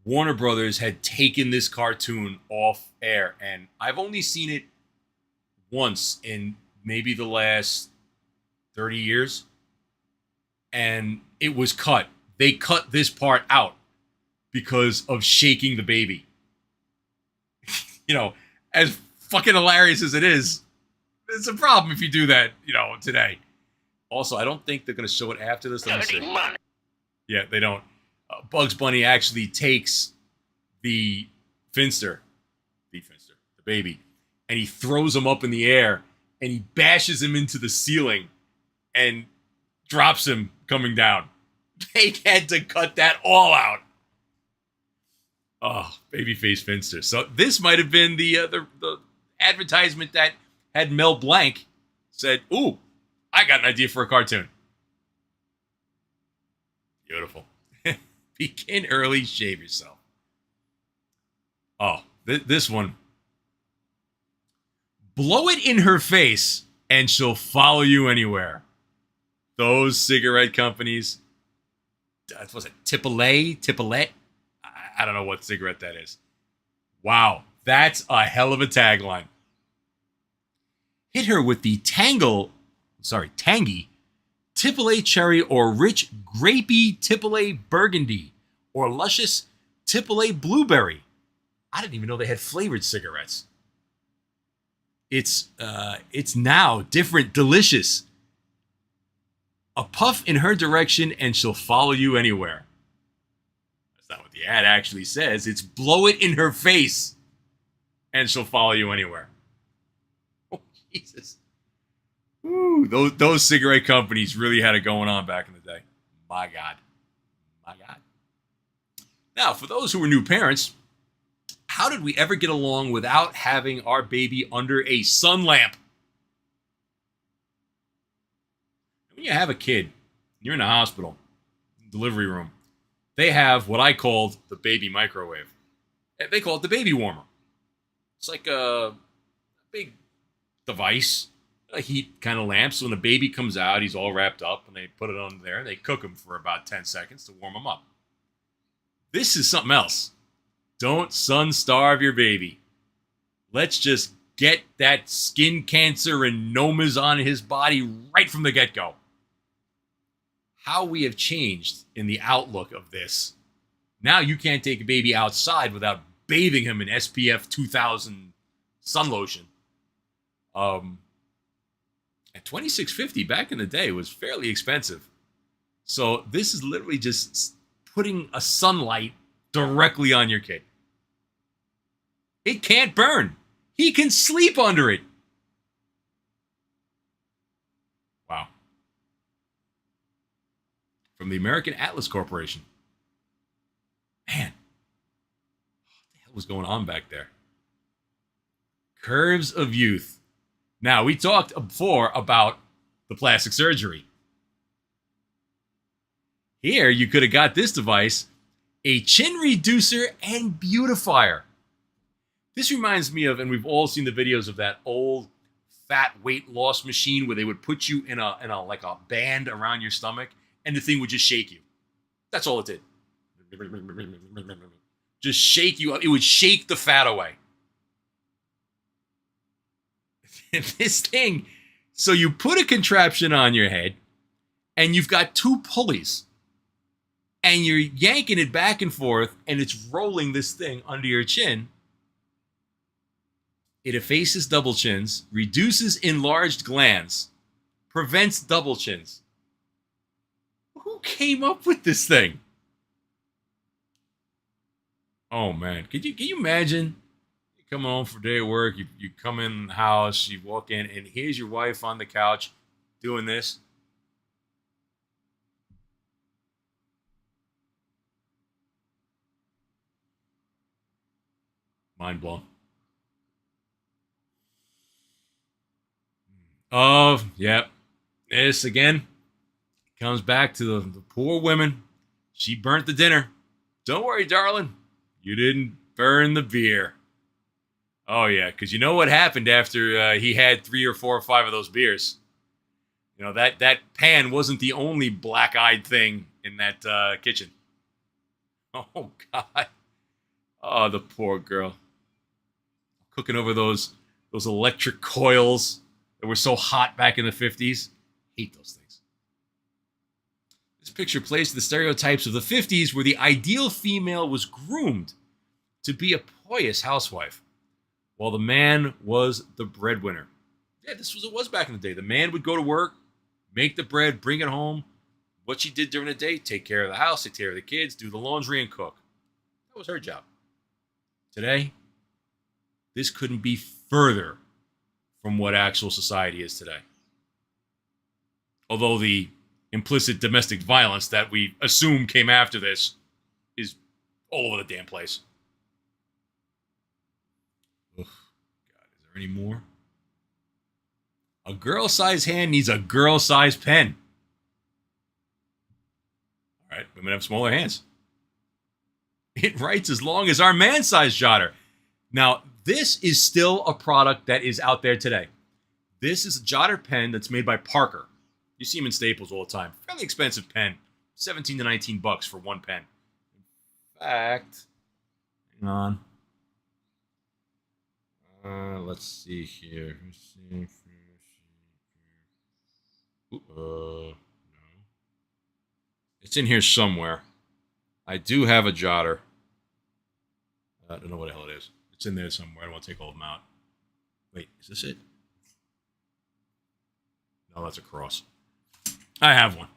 Warner Brothers had taken this cartoon off air. And I've only seen it once in maybe the last 30 years. And it was cut. They cut this part out because of shaking the baby. You know, as fucking hilarious as it is, it's a problem if you do that, you know, today. Also, I don't think they're going to show it after this. Let me see. Yeah, they don't. Bugs Bunny actually takes the baby, and he throws him up in the air, and he bashes him into the ceiling and drops him coming down. They had to cut that all out. Oh, Babyface Finster. So this might have been the advertisement that had Mel Blanc said, "Ooh, I got an idea for a cartoon." Beautiful. Begin early, shave yourself. Oh, this one. Blow it in her face, and she'll follow you anywhere. Those cigarette companies. Was it Tipolette? I don't know what cigarette that is. Wow, that's a hell of a tagline. Hit her with the tangy Tipolette cherry or rich grapey Tipolette burgundy or luscious Tipolette blueberry. I didn't even know they had flavored cigarettes. It's now different, delicious. A puff in her direction and she'll follow you anywhere. That's not what the ad actually says. It's blow it in her face and she'll follow you anywhere. Oh, Jesus. Ooh, those cigarette companies really had it going on back in the day. My God. My God. Now, for those who were new parents, how did we ever get along without having our baby under a sun lamp? When you have a kid, you're in a hospital, delivery room, they have what I called the baby microwave. They call it the baby warmer. It's like a big device, a heat kind of lamp. So when the baby comes out, he's all wrapped up, and they put it on there, and they cook him for about 10 seconds to warm him up. This is something else. Don't sun starve your baby. Let's just get that skin cancer and nomas on his body right from the get-go. How we have changed in the outlook of this. Now you can't take a baby outside without bathing him in SPF 2000 sun lotion. At $26.50 back in the day was fairly expensive. So this is literally just putting a sunlight directly on your kid. It can't burn. He can sleep under it. Wow. From the American Atlas Corporation. Man, what the hell was going on back there? Curves of youth. Now, we talked before about the plastic surgery. Here, you could have got this device, a chin reducer and beautifier. This reminds me of, and we've all seen the videos of that old fat weight loss machine where they would put you in a like a band around your stomach, and the thing would just shake you. That's all it did. Just shake you up. It would shake the fat away. This thing, so you put a contraption on your head, and you've got two pulleys, and you're yanking it back and forth, and it's rolling this thing under your chin. It effaces double chins, reduces enlarged glands, prevents double chins. Who came up with this thing? Oh man, can you imagine? You come home for a day of work, you come in the house, you walk in, and here's your wife on the couch doing this. Mind blown. Oh, yep. This again comes back to the poor women. She burnt the dinner. Don't worry, darling. You didn't burn the beer. Oh, yeah, because you know what happened after he had 3 or 4 or 5 of those beers. You know, that pan wasn't the only black-eyed thing in that kitchen. Oh, God. Oh, the poor girl. Cooking over those electric coils that were so hot back in the 50s. Hate those things. This picture plays to the stereotypes of the 50s where the ideal female was groomed to be a pious housewife, while the man was the breadwinner. Yeah, this was what it was back in the day. The man would go to work, make the bread, bring it home. What she did during the day, take care of the house, take care of the kids, do the laundry, and cook. That was her job. Today, this couldn't be further from what actual society is today. Although the implicit domestic violence that we assume came after this is all over the damn place. Ugh, God, is there any more? A girl-sized hand needs a girl-sized pen. All right, women have smaller hands. It writes as long as our man-sized jotter. Now, this is still a product that is out there today. This is a jotter pen that's made by Parker. You see them in Staples all the time. Fairly expensive pen. 17 to 19 bucks for one pen. In fact, hang on. Let's see here. No. It's in here somewhere. I do have a jotter. I don't know what the hell it is. It's in there somewhere. I don't want to take all of them out. Wait, is this it? No, that's a cross. I have one.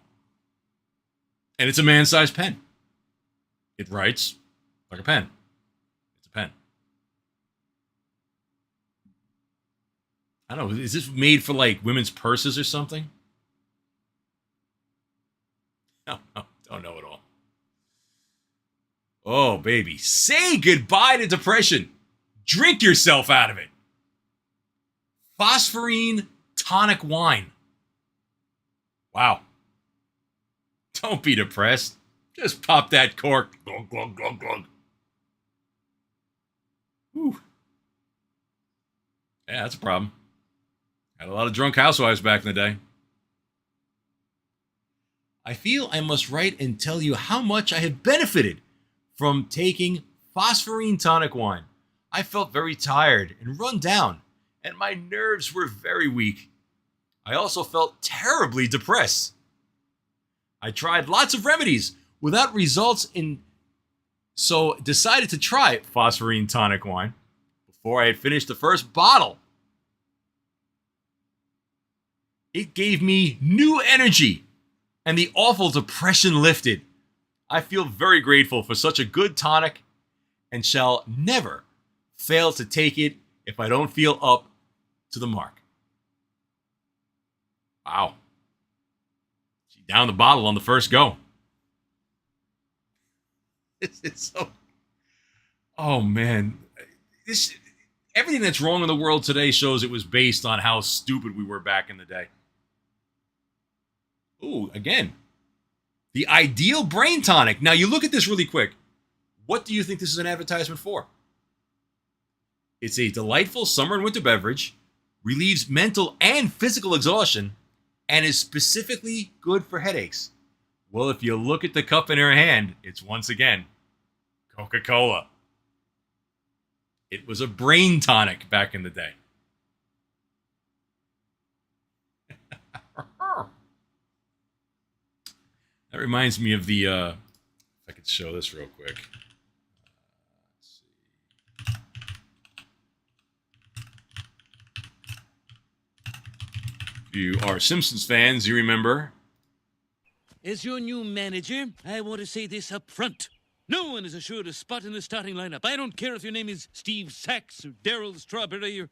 And it's a man-sized pen. It writes like a pen. It's a pen. I don't know. Is this made for like women's purses or something? No, don't know at all. Oh, baby. Say goodbye to depression. Drink yourself out of it. Phosphorine tonic wine. Wow. Don't be depressed. Just pop that cork. Glug, glug, glug, glug. Whew. Yeah, that's a problem. Had a lot of drunk housewives back in the day. I feel I must write and tell you how much I have benefited from taking phosphorine tonic wine. I felt very tired and run down, and my nerves were very weak. I also felt terribly depressed. I tried lots of remedies without results, so decided to try phosphorine tonic wine before I had finished the first bottle. It gave me new energy, and the awful depression lifted. I feel very grateful for such a good tonic and shall never fail to take it if I don't feel up to the mark. Wow. She downed the bottle on the first go. It's so... Oh, man. Everything that's wrong in the world today shows it was based on how stupid we were back in the day. Ooh, again. The ideal brain tonic. Now, you look at this really quick. What do you think this is an advertisement for? It's a delightful summer and winter beverage, relieves mental and physical exhaustion, and is specifically good for headaches. Well, if you look at the cup in her hand, it's once again Coca-Cola. It was a brain tonic back in the day. That reminds me of the, if I could show this real quick. Let's see. If you are Simpsons fans, you remember. As your new manager, I want to say this up front. No one is assured a spot in the starting lineup. I don't care if your name is Steve Sachs or Daryl Strawberry or...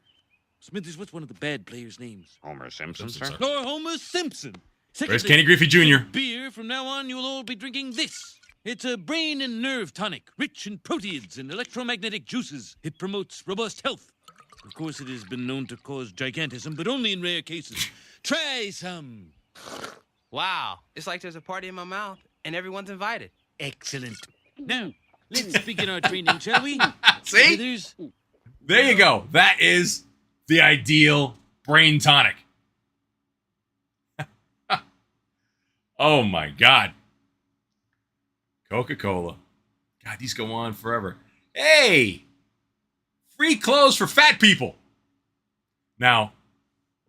Smithers, what's one of the bad players' names? Homer Simpson, sir. Or Homer Simpson. Where's Kenny Griffey Jr.? Beer, from now on, you'll all be drinking this. It's a brain and nerve tonic, rich in proteids and electromagnetic juices. It promotes robust health. Of course, it has been known to cause gigantism, but only in rare cases. Try some. Wow, it's like there's a party in my mouth, and everyone's invited. Excellent. Now, let's begin our training, shall we? See? Smithers? There you go. That is the ideal brain tonic. Oh my God. Coca-Cola. God, these go on forever. Hey! Free clothes for fat people. Now,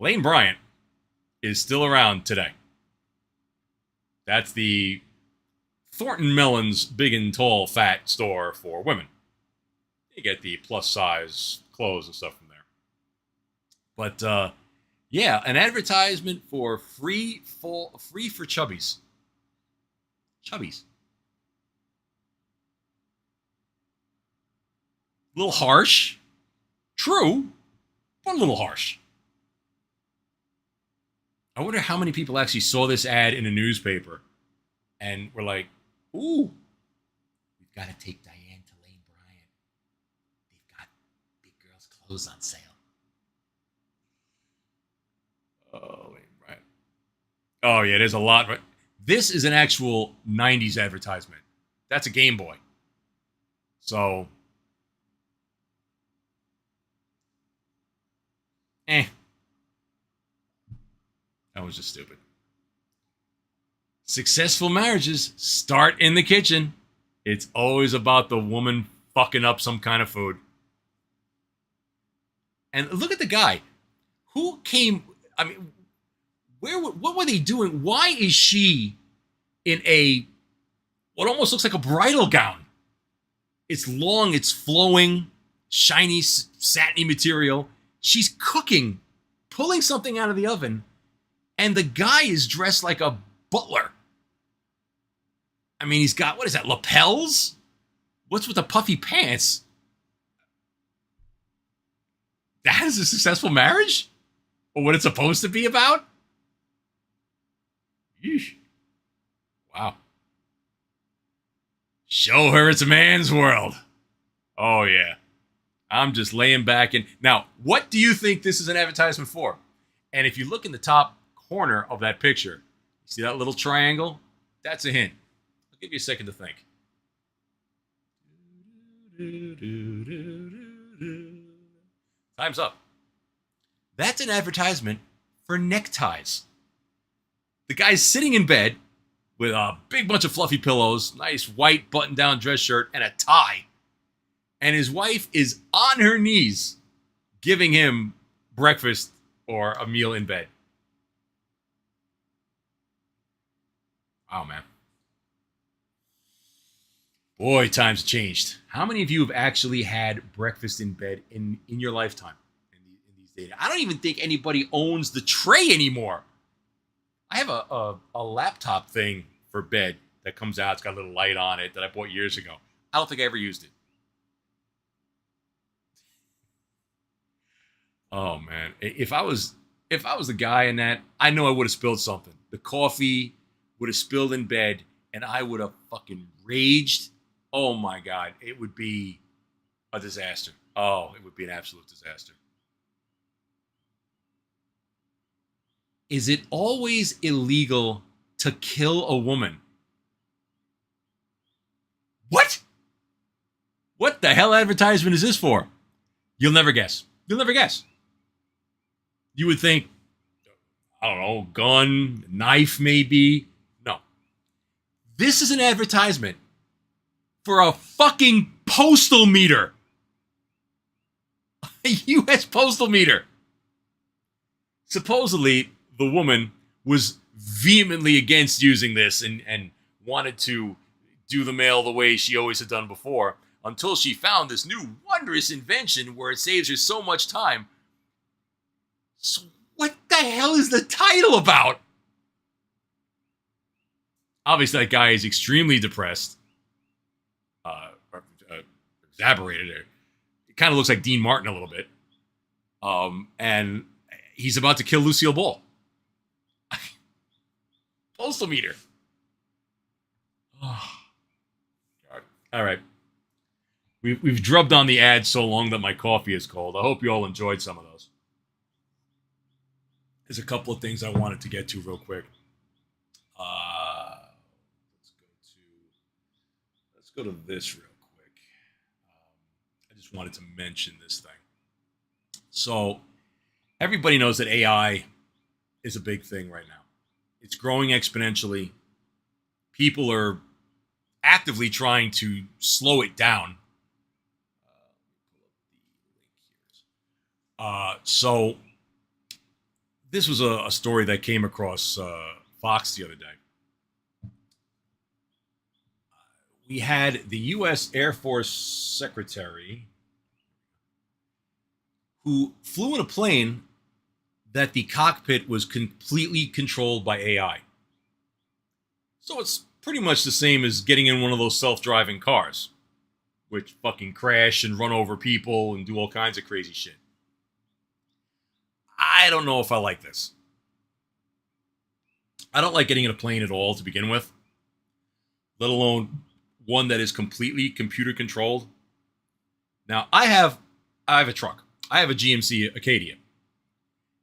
Lane Bryant is still around today. That's the Thornton Mellon's big and tall fat store for women. You get the plus size clothes and stuff from there. But, yeah, an advertisement for free for chubbies. Chubbies. A little harsh. True, but a little harsh. I wonder how many people actually saw this ad in a newspaper and were like, ooh, we've got to take Diane to Lane Bryant. They've got big girls' clothes on sale. Oh, Lane Bryant. Oh, yeah, there's a lot. But this is an actual 90s advertisement. That's a Game Boy. So, that was just stupid. Successful marriages start in the kitchen. It's always about the woman fucking up some kind of food. And look at the guy. Who came... I mean, what were they doing? Why is she in what almost looks like a bridal gown? It's long, it's flowing, shiny, satiny material. She's cooking, pulling something out of the oven, and the guy is dressed like a butler. I mean, he's got, what is that, lapels? What's with the puffy pants? That is a successful marriage? Or what it's supposed to be about? Yeesh. Wow. Show her it's a man's world. Oh, yeah. I'm just laying back. And now, what do you think this is an advertisement for? And if you look in the top corner of that picture, see that little triangle? That's a hint. I'll give you a second to think. Time's up. That's an advertisement for neckties. The guy's sitting in bed with a big bunch of fluffy pillows, nice white button-down dress shirt, and a tie. And his wife is on her knees giving him breakfast or a meal in bed. Wow, man. Boy, times changed. How many of you have actually had breakfast in bed in your lifetime in these days? I don't even think anybody owns the tray anymore. I have a laptop thing for bed that comes out. It's got a little light on it that I bought years ago. I don't think I ever used it. Oh man, if I was the guy in that, I know I would have spilled something. The coffee would have spilled in bed, and I would have fucking raged. Oh my God, it would be a disaster. Oh, it would be an absolute disaster. Is it always illegal to kill a woman? What? What the hell advertisement is this for? You'll never guess. You'll never guess. You would think, I don't know, gun, knife maybe. No. This is an advertisement for a fucking postal meter. A U.S. postal meter. Supposedly, the woman was vehemently against using this and wanted to do the mail the way she always had done before until she found this new wondrous invention where it saves her so much time. So what the hell is the title about? Obviously, that guy is extremely depressed. Exasperated. It kind of looks like Dean Martin a little bit. And he's about to kill Lucille Ball. Postal meter. Oh, God. All right. We've drubbed on the ads so long that my coffee is cold. I hope you all enjoyed some of those. There's a couple of things I wanted to get to real quick. Let's go to this real quick. I just wanted to mention this thing. So everybody knows that AI is a big thing right now. It's growing exponentially. People are actively trying to slow it down. So this was a story that came across Fox the other day. We had the U.S. Air Force Secretary who flew in a plane that the cockpit was completely controlled by AI. So it's pretty much the same as getting in one of those self-driving cars, which fucking crash and run over people and do all kinds of crazy shit. I don't know if I like this. I don't like getting in a plane at all to begin with, let alone one that is completely computer controlled. Now, I have a truck. I have a GMC Acadia.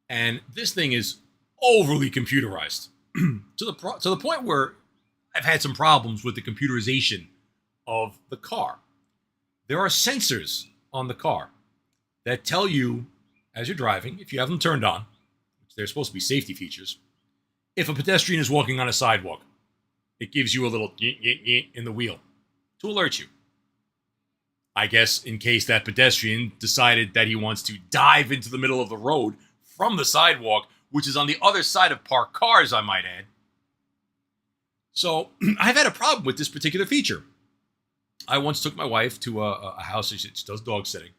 And this thing is overly computerized to the point where I've had some problems with the computerization of the car. There are sensors on the car that tell you as you're driving, if you have them turned on, which they're supposed to be safety features, if a pedestrian is walking on a sidewalk. it gives you a little in the wheel to alert you. I guess in case that pedestrian decided that he wants to dive into the middle of the road from the sidewalk, which is on the other side of parked cars, I might add. So I've had a problem with this particular feature. I once took my wife to a house, she does dog sitting.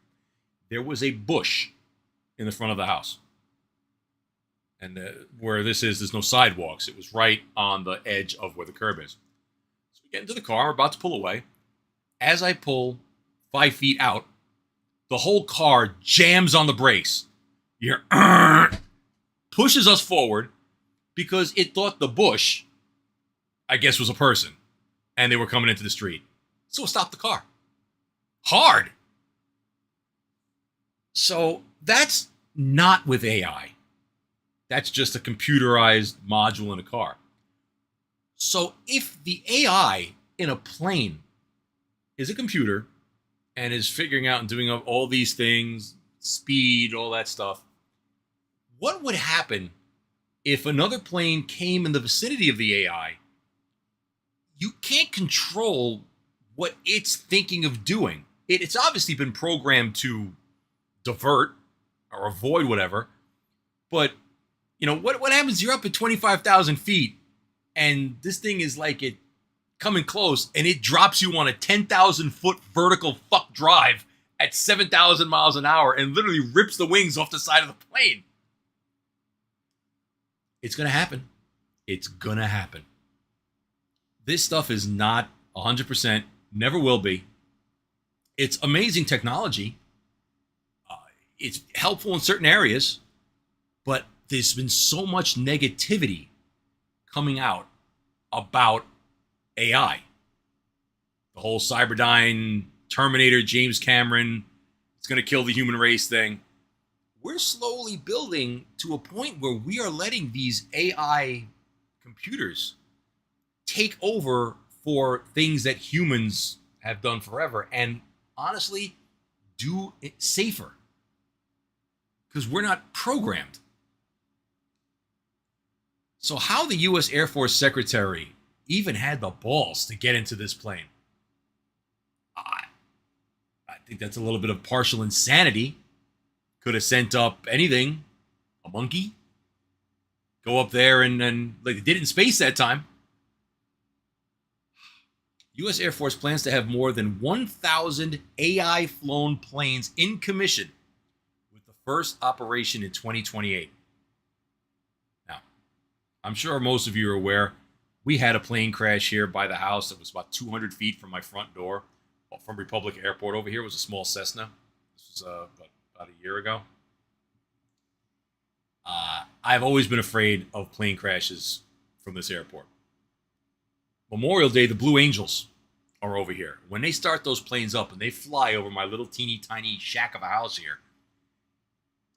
There was a bush in the front of the house. And where this is, there's no sidewalks. It was right on the edge of where the curb is. So we get into the car, we're about to pull away. As I pull 5 feet out, the whole car jams on the brakes. You're pushes us forward because it thought the bush, I guess, was a person. And they were coming into the street. So it stopped the car. Hard. So that's not with AI. That's just a computerized module in a car. So if the AI in a plane is a computer and is figuring out and doing all these things, speed, all that stuff, what would happen if another plane came in the vicinity of the AI? You can't control what it's thinking of doing. It's obviously been programmed to divert or avoid whatever, but you know, what happens? You're up at 25,000 feet, and this thing is like it coming close, and it drops you on a 10,000 foot vertical fuck drive at 7,000 miles an hour and literally rips the wings off the side of the plane. It's going to happen. It's going to happen. This stuff is not 100%, never will be. It's amazing technology. It's helpful in certain areas, but there's been so much negativity coming out about AI. The whole Cyberdyne, Terminator, James Cameron, it's going to kill the human race thing. We're slowly building to a point where we are letting these AI computers take over for things that humans have done forever and honestly do it safer because we're not programmed. So how the U.S. Air Force Secretary even had the balls to get into this plane, I think that's a little bit of partial insanity. Could have sent up anything, a monkey, go up there and like they did in space that time. U.S. Air Force plans to have more than 1,000 AI-flown planes in commission with the first operation in 2028. I'm sure most of you are aware, we had a plane crash here by the house that was about 200 feet from my front door. From Republic Airport over here. It was a small Cessna. This was about a year ago. I've always been afraid of plane crashes from this airport. Memorial Day, the Blue Angels are over here. When they start those planes up and they fly over my little teeny tiny shack of a house here,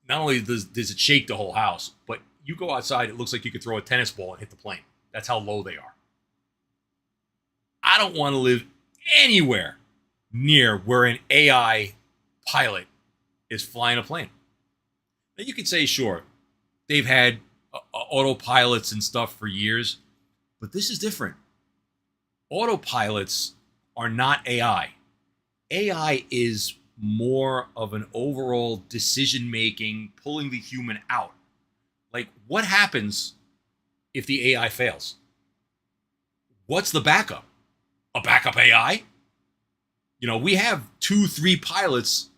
not only does it shake the whole house, but you go outside, it looks like you could throw a tennis ball and hit the plane. That's how low they are. I don't want to live anywhere near where an AI pilot is flying a plane. Now you could say, sure, they've had autopilots and stuff for years, but this is different. Autopilots are not AI. AI is more of an overall decision-making, pulling the human out. Like, what happens if the AI fails? What's the backup? A backup AI? You know, we have 2-3 pilots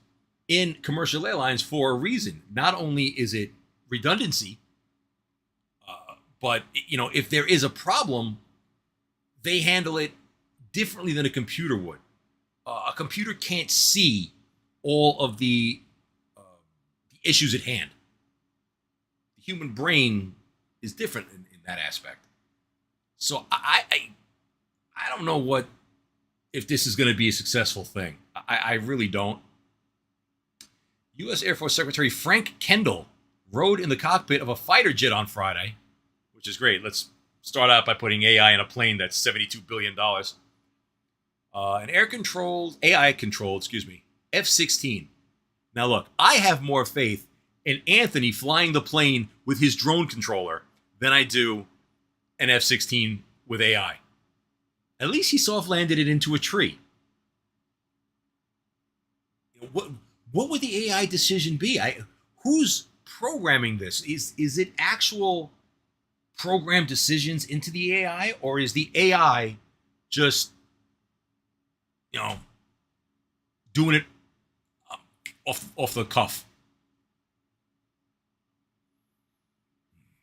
in commercial airlines for a reason. Not only is it redundancy, but, you know, if there is a problem, they handle it differently than a computer would. A computer can't see all of the issues at hand. Human brain is different in that aspect. So I don't know if this is going to be a successful thing. I really don't. U.S. Air Force Secretary Frank Kendall rode in the cockpit of a fighter jet on Friday, which is great. Let's start out by putting AI in a plane that's $72 billion. An AI-controlled, F-16. Now look, I have more faith in Anthony flying the plane with his drone controller than I do an F-16 with AI. At least he soft landed it into a tree. What would the AI decision be? Who's programming this? Is it actual program decisions into the AI, or is the AI just, doing it off the cuff?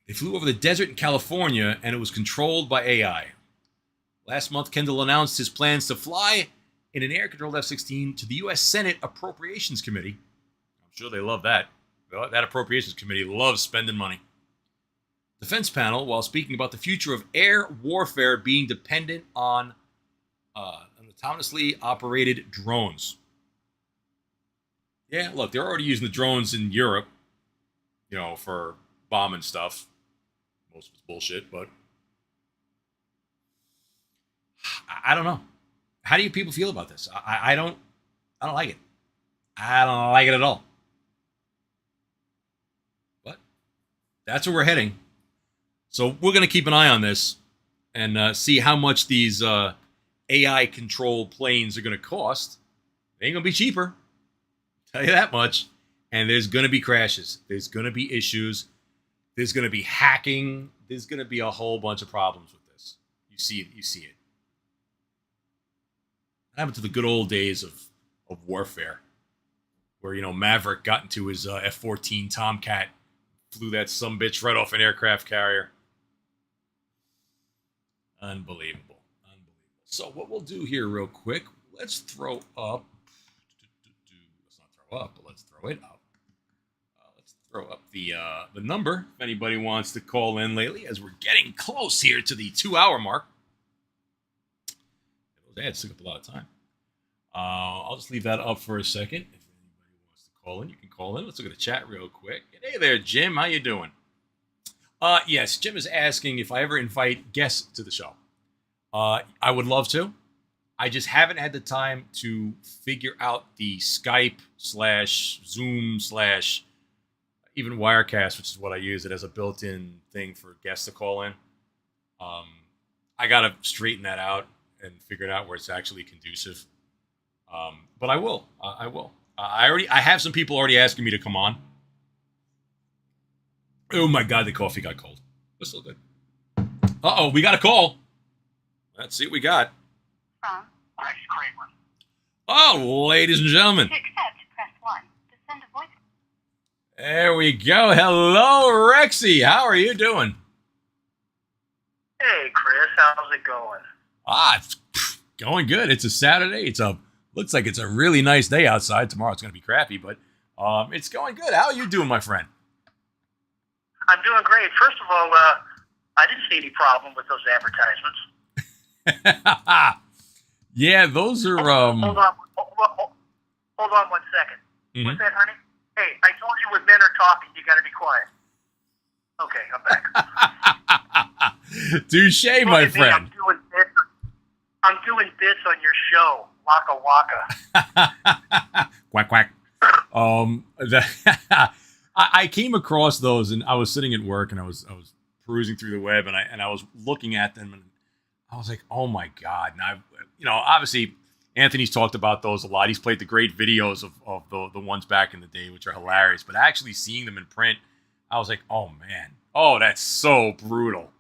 They flew over the desert in California, and it was controlled by AI. Last month, Kendall announced his plans to fly in an air-controlled F-16 to the U.S. Senate Appropriations Committee. I'm sure they love that. That Appropriations Committee loves spending money. Defense panel, while speaking about the future of air warfare being dependent on autonomously operated drones. Yeah, look, they're already using the drones in Europe, for bombing stuff. Most of it's bullshit, but I don't know. How do you people feel about this? I don't like it. I don't like it at all. But that's where we're heading. So we're going to keep an eye on this and see how much these AI-controlled planes are going to cost. They ain't going to be cheaper. I'll tell you that much. And there's going to be crashes. There's going to be issues. There's going to be hacking. There's going to be a whole bunch of problems with this. You see it. What happened to the good old days of warfare, where Maverick got into his F-14 Tomcat, flew that sumbitch right off an aircraft carrier. Unbelievable. So what we'll do here real quick, let's throw up. Let's not throw up, but let's throw it up. Let's throw up the number if anybody wants to call in lately, as we're getting close here to the 2-hour mark. Those ads took up a lot of time. I'll just leave that up for a second. If anybody wants to call in, you can call in. Let's look at the chat real quick. Hey there, Jim. How you doing? Yes, Jim is asking if I ever invite guests to the show. I would love to. I just haven't had the time to figure out the Skype / Zoom / even Wirecast, which is what I use it as a built-in thing for guests to call in. I got to straighten that out and figure it out where it's actually conducive. But I will. I will. I have some people already asking me to come on. Oh my God, the coffee got cold. It's still good. Uh-oh, we got a call. Let's see what we got. From Rex Kramer. Oh, ladies and gentlemen. To accept, press 1. To send a voice. There we go. Hello, Rexy. How are you doing? Hey, Chris. How's it going? It's going good. It's a Saturday. Looks like it's a really nice day outside. Tomorrow it's going to be crappy, but it's going good. How are you doing, my friend? I'm doing great. First of all, I didn't see any problem with those advertisements. Yeah, those are. Hold on 1 second. Mm-hmm. What's that, honey? Hey, I told you when men are talking, you got to be quiet. Okay, I'm back. Touche, my friend. I'm doing bits on your show. Waka waka. Quack quack. I came across those, and I was sitting at work, and I was perusing through the web, and I was looking at them, and I was like, oh my God. And obviously Anthony's talked about those a lot. He's played the great videos of the ones back in the day, which are hilarious. But actually seeing them in print, I was like, oh man, that's so brutal.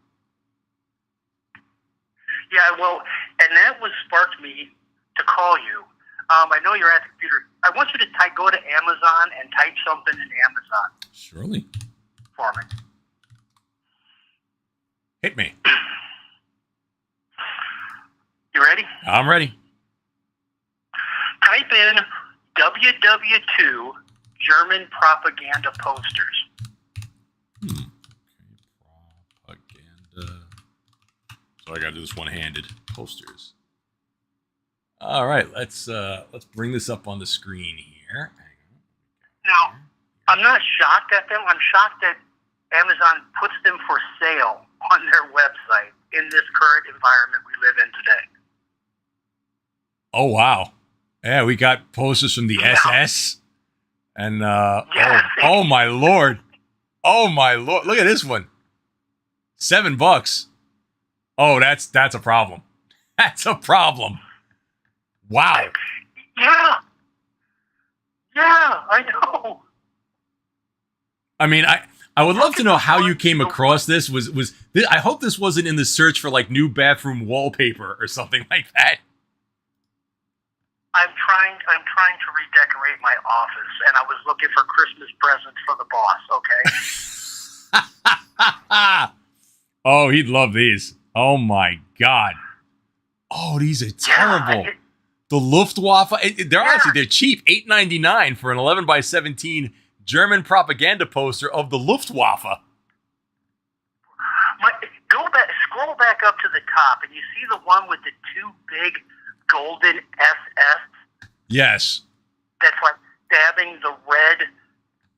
Yeah, well, and that was sparked me to call you. I know you're at the computer. I want you to go to Amazon and type something in Amazon. Surely. For me. Hit me. You ready? I'm ready. Type in WW2 German propaganda posters. Okay, propaganda. So I got to do this one-handed. Posters. All right, let's bring this up on the screen here. Now, I'm not shocked at them. I'm shocked that Amazon puts them for sale on their website in this current environment we live in today. Oh, wow. Yeah, we got posters from the SS. And, oh, my Lord. Oh, my Lord. Look at this one. $7. Oh, that's a problem. That's a problem. Wow. Yeah. Yeah, I know. I mean, I would love to know how you came across this. I hope this wasn't in the search for like new bathroom wallpaper or something like that. I'm trying to redecorate my office, and I was looking for Christmas presents for the boss, okay? Oh, he'd love these. Oh my God. Oh, these are terrible. Yeah, The Luftwaffe. They're cheap. $8.99 for an 11x17 German propaganda poster of the Luftwaffe. Scroll back up to the top, and you see the one with the two big golden SS. Yes. That's like stabbing the red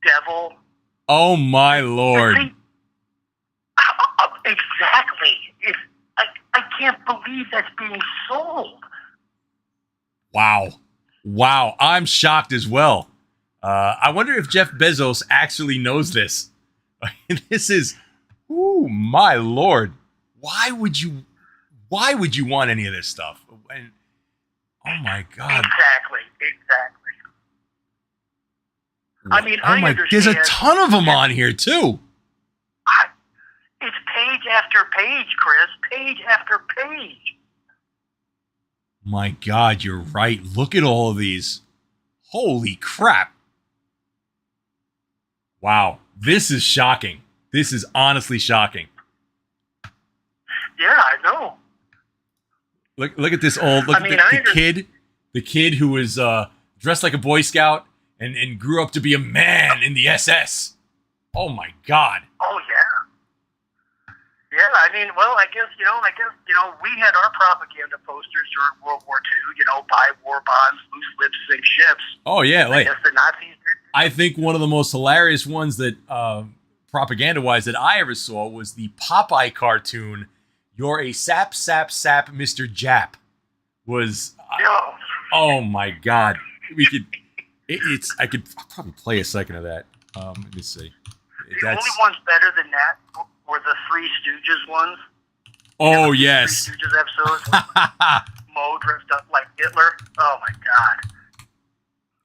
devil. Oh my Lord. Exactly. I can't believe that's being sold. Wow. I'm shocked as well. I wonder if Jeff Bezos actually knows this. This is, ooh, my Lord. Why would you want any of this stuff? And, oh my God. Exactly. I mean, I understand. There's a ton of them on here too. It's page after page, Chris. Page after page. My God, you're right. Look at all of these. Holy crap. Wow. This is shocking. This is honestly shocking. Yeah, I know. Look at this old. Look at the kid who was dressed like a Boy Scout and grew up to be a man in the SS. Oh my God. Oh yeah. Yeah, I mean, well, I guess we had our propaganda posters during World War II. Buy war bonds, loose lips, sink ships. Oh yeah, I guess the Nazis did. I think one of the most hilarious ones that propaganda-wise that I ever saw was the Popeye cartoon. You're a sap, sap, sap, Mr. Jap. Oh my God. I'll probably play a second of that. Let me see. The only ones better than that were the Three Stooges ones. Oh, yes. Three Stooges episodes. Mo dressed up like Hitler. Oh my God.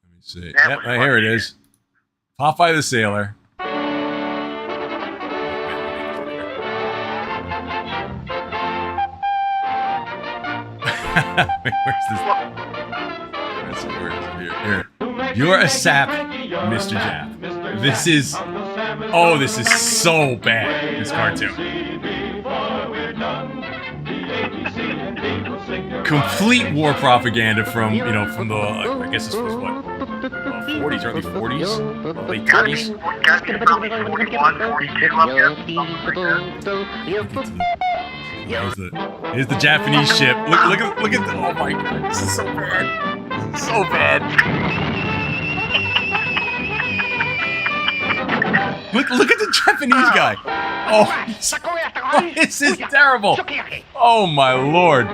Let me see. Yep, here it is. Popeye the Sailor. Wait, where's this? Where is it? Here. You're a sap, Mr. Jap. This is so bad, this cartoon. Complete war propaganda from the, I guess this was what, 40s, early 40s, late 30s. Got to be probably 41, 42 up here. Here's the Japanese ship. Look at the, oh my God, this is so bad. This is so bad. Look at the Japanese guy. Oh, this is terrible. Oh my Lord.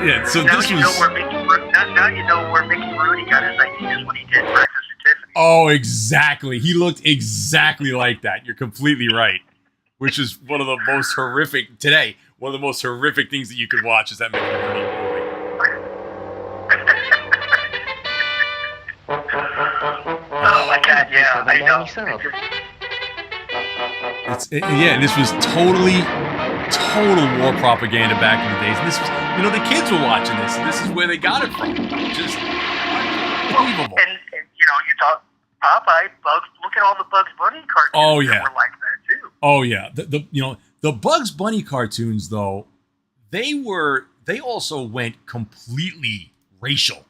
Yeah, so now this was. Now you know where Mickey Rooney got his ideas when he did Breakfast at Tiffany's. Oh, exactly. He looked exactly like that. You're completely right. Which is one of the most horrific One of the most horrific things that you could watch is that Mickey Rooney movie. Oh my God, yeah, I know. This was total war propaganda back in the days. And this was, the kids were watching this, and this is where they got it from. Just unbelievable. And you talk Popeye, Bugs. Look at all the Bugs Bunny cartoons. Oh yeah, that were like that too. Oh yeah, the Bugs Bunny cartoons though, they also went completely racial,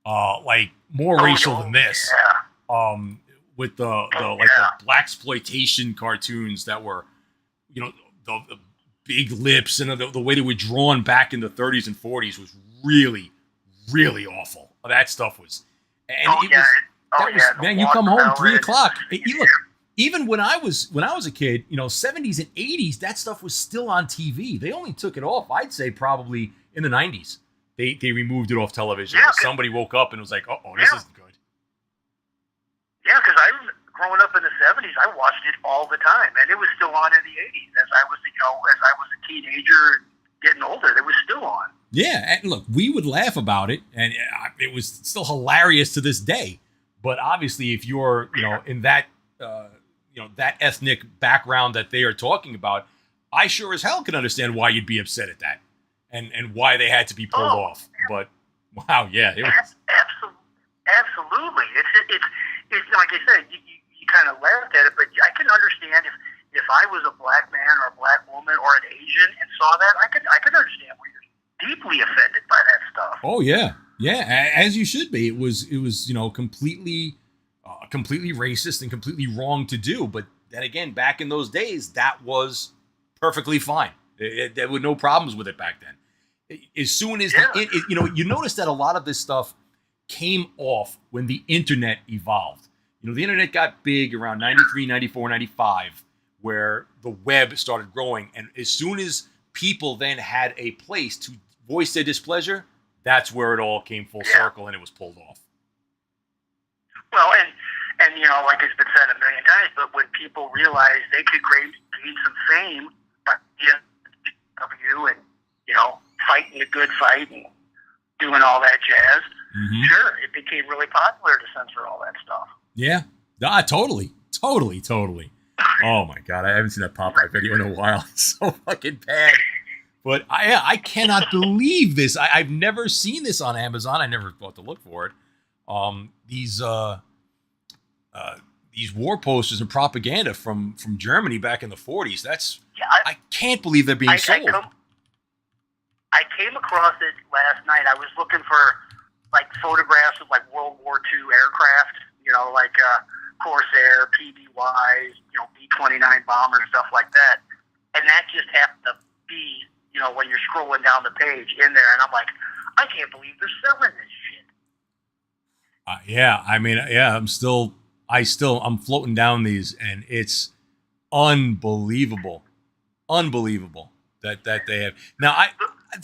like more racial than this. Yeah. With the blaxploitation cartoons that were, the big lips and the way they were drawn back in the 30s and 40s was really, really awful. That stuff was, man, you come home 3 o'clock. Look, even when I was a kid, 70s and 80s, that stuff was still on TV. They only took it off, I'd say, probably in the 90s. They removed it off television. Yeah, somebody woke up and was like, "Oh, this isn't good." Yeah, because I was growing up in the 70s, I watched it all the time, and it was still on in the 80s as I was a teenager getting older, it was still on. Yeah, and look, we would laugh about it, and it was still hilarious to this day. But obviously, if you're, in that, that ethnic background that they are talking about, I sure as hell can understand why you'd be upset at that, and why they had to be pulled off. But wow, yeah, it was absolutely. It's like I said, you kind of laughed at it, but I can understand if I was a black man or a black woman or an Asian and saw that, I could understand where you're deeply offended by that stuff. Oh yeah, as you should be. It was completely racist and completely wrong to do. But then again, back in those days, that was perfectly fine. There were no problems with it back then. As soon as you notice that a lot of this stuff came off when the internet evolved. The internet got big around 93, 94, 95, where the web started growing, and as soon as people then had a place to voice their displeasure, that's where it all came full circle and it was pulled off. Well, and like it's been said a million times, but when people realized they could gain some fame by you and fighting a good fight and doing all that jazz, sure, it became really popular to censor all that stuff. Yeah, totally. Oh my God, I haven't seen that Popeye video in a while. It's so fucking bad. But I cannot believe this. I've never seen this on Amazon. I never thought to look for it. These war posters and propaganda from Germany back in the 40s. I can't believe they're being sold. I came across it last night. I was looking for photographs of World War II aircraft, Corsair, PBYs, B-29 bombers, stuff like that. And that just happened to be, when you're scrolling down the page in there, and I'm like, I can't believe they're selling this shit. I'm floating down these, and it's unbelievable that they have. Now,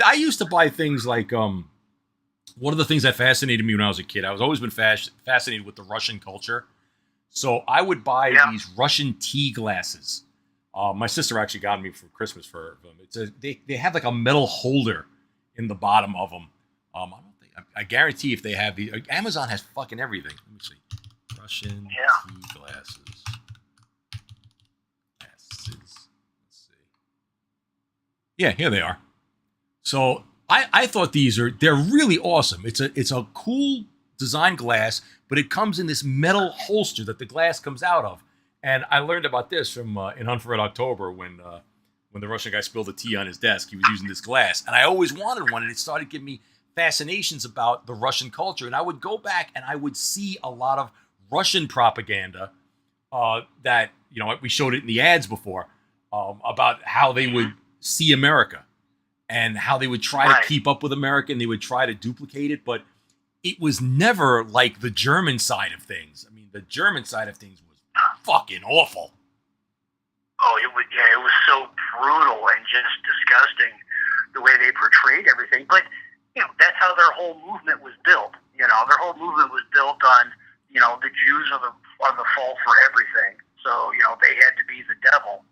I used to buy things like, one of the things that fascinated me when I was a kid, I was always been fascinated with the Russian culture. So I would buy these Russian tea glasses. My sister actually got me for Christmas for them. They have like a metal holder in the bottom of them. I guarantee if they have these, Amazon has fucking everything. Let me see. Russian tea glasses. Let's see. Yeah, here they are. So I thought they're really awesome. It's a cool design glass, but it comes in this metal holster that the glass comes out of. And I learned about this from in Hunt for Red October when the Russian guy spilled the tea on his desk. He was using this glass, and I always wanted one, and it started giving me fascinations about the Russian culture. And I would go back and I would see a lot of Russian propaganda that we showed it in the ads before about how they would see America and how they would try to keep up with America, and they would try to duplicate it, but it was never like the German side of things. I mean, the German side of things was fucking awful. Oh, it was so brutal and just disgusting the way they portrayed everything. But that's how their whole movement was built. Their whole movement was built on the Jews are the fault for everything. So they had to be the devil.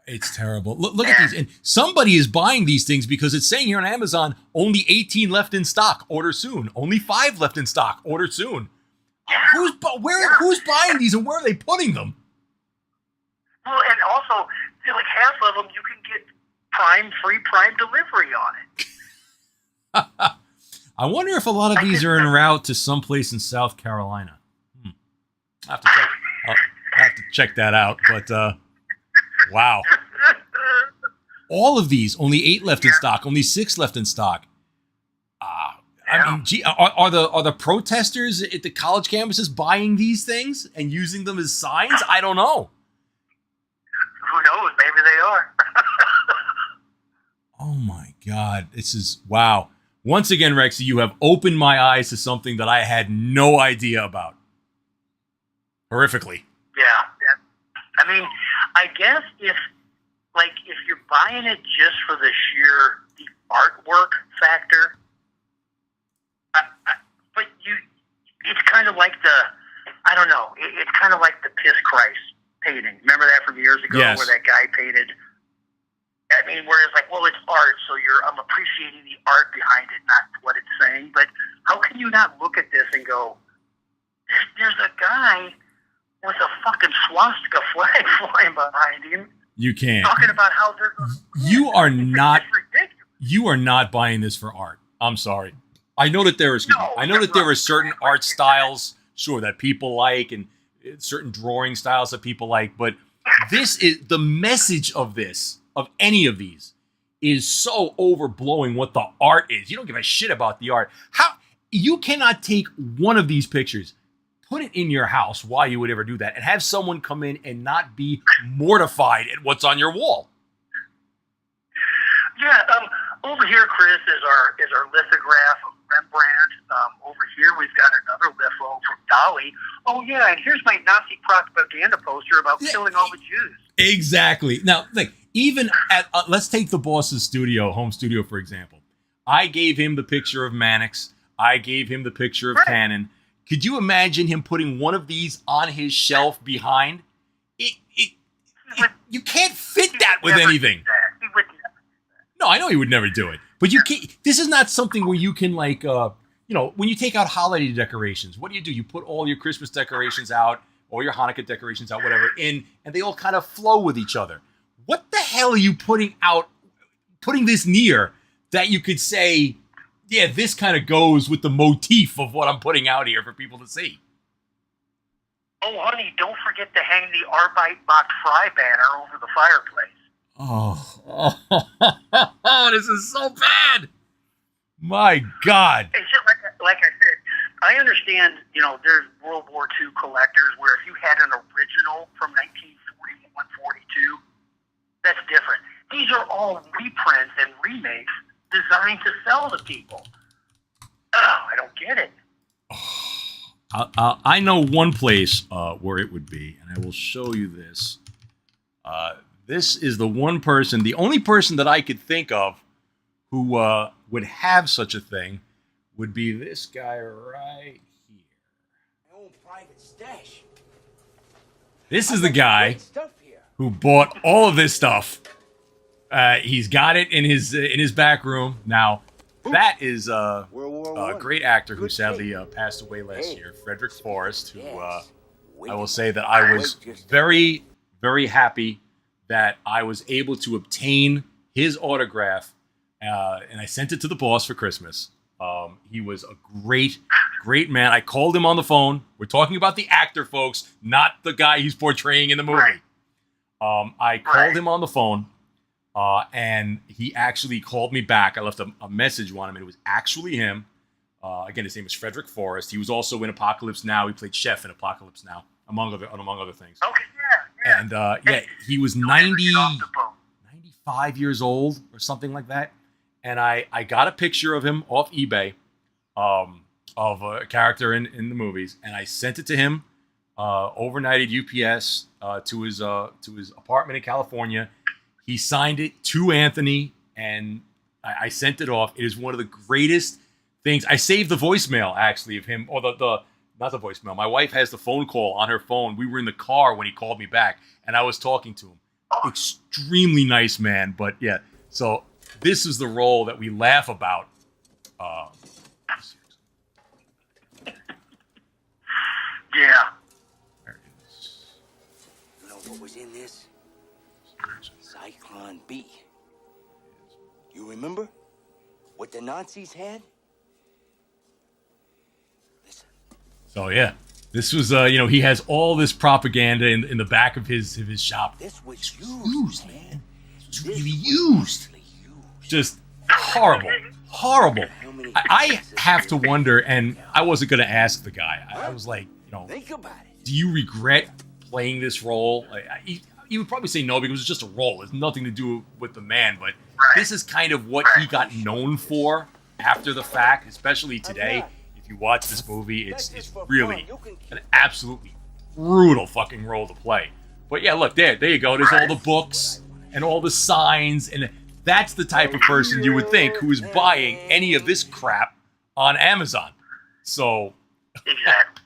It's terrible. Look at these. And somebody is buying these things because it's saying here on Amazon, only 18 left in stock, order soon. Only 5 left in stock, order soon. Yeah. Who's buying these, and where are they putting them? Well, and also, half of them you can get free Prime delivery on it. I wonder if a lot of these are en route to someplace in South Carolina. I'll have to check that out. But wow. All of these, only 8 left in stock, only 6 left in stock. I mean, gee, are the protesters at the college campuses buying these things and using them as signs? I don't know. Who knows? Maybe they are. Oh my God. This is, wow. Once again, Rexy, you have opened my eyes to something that I had no idea about. Horrifically. Yeah. I mean, I guess if you're buying it just for the artwork factor, but it's kind of like it's kind of like the Piss Christ painting. Remember that from years ago, yes, where that guy painted? I mean, whereas like, well, it's art, so I'm appreciating the art behind it, not what it's saying. But how can you not look at this and go, there's a guy with a fucking swastika flag flying behind him. You can't. Talking about how they're going to win. You are not. It's ridiculous. You are not buying this for art. I'm sorry. I know that there are certain art styles, sure, that people like, and certain drawing styles that people like, but this is the message of this, of any of these, is so overblowing what the art is. You don't give a shit about the art. How you cannot take one of these pictures, put it in your house, why you would ever do that, and have someone come in and not be mortified at what's on your wall. Yeah, over here, Chris, is our lithograph of Rembrandt. Over here, we've got another litho from Dali. Oh yeah, and here's my Nazi propaganda poster about killing all the Jews. Exactly. Now, like, even at let's take the boss's home studio, for example. I gave him the picture of Mannix. I gave him the picture of Cannon. Could you imagine him putting one of these on his shelf behind? You can't fit that with anything. He would never do that. No, I know he would never do it. But you can't. This is not something where you can, like, when you take out holiday decorations, what do? You put all your Christmas decorations out, all your Hanukkah decorations out, whatever, and they all kind of flow with each other. What the hell are you putting this near that you could say, yeah, this kind of goes with the motif of what I'm putting out here for people to see? Oh, honey, don't forget to hang the Arbeit macht frei banner over the fireplace. Oh, this is so bad. My God. It's just like I said, I understand, there's World War II collectors where if you had an original from 1941, 42, that's different. These are all reprints and remakes designed to sell to people. I don't get it. I know one place where it would be, and I will show you this. This is the only person that I could think of who would have such a thing would be this guy right here. My own private stash. This is the guy who bought all of this stuff. He's got it in his back room. Now, that is a great actor who sadly passed away last year, Frederick Forrest, who I will say that I was very, very happy that I was able to obtain his autograph, and I sent it to the boss for Christmas. He was a great, great man. I called him on the phone. We're talking about the actor, folks, not the guy he's portraying in the movie. I called him on the phone, and he actually called me back. I left a message on him, and it was actually him. Again, his name is Frederick Forrest. He was also in Apocalypse Now. He played Chef in Apocalypse Now, among other things. Okay, yeah. And he was 95 years old or something like that. And I got a picture of him off eBay of a character in the movies, and I sent it to him, overnighted UPS to his apartment in California. He signed it to Anthony, and I sent it off. It is one of the greatest things. I saved the voicemail, actually, of him, or not the voicemail. My wife has the phone call on her phone. We were in the car when he called me back, and I was talking to him. Extremely nice man, but yeah. So this is the role that we laugh about. Yeah. You know what was in this? Zyklon B. You remember what the Nazis had? So yeah, this was he has all this propaganda in the back of his shop. This was used, man. It's really used. Just horrible. I have to wonder, and I wasn't going to ask the guy. I was like, think about it. Do you regret playing this role? He would probably say no, because it's just a role. It's nothing to do with the man. But this is kind of what he got known for after the fact, especially today. If you watch this movie, it's really an absolutely brutal fucking role to play. But yeah, look, there you go. There's all the books and all the signs, and that's the type of person you would think who is buying any of this crap on Amazon. So, exactly.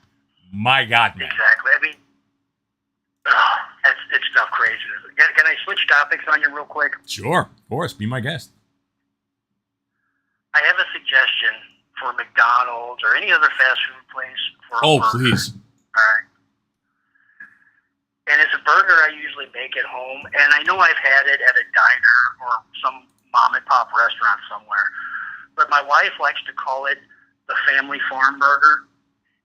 My God, man. Exactly. I mean, get stuff crazy. Can I switch topics on you real quick? Sure, of course. Be my guest. I have a suggestion for McDonald's or any other fast food place for a burger. Please. All right. And it's a burger I usually make at home, and I know I've had it at a diner or some mom and pop restaurant somewhere, but my wife likes to call it the family farm burger.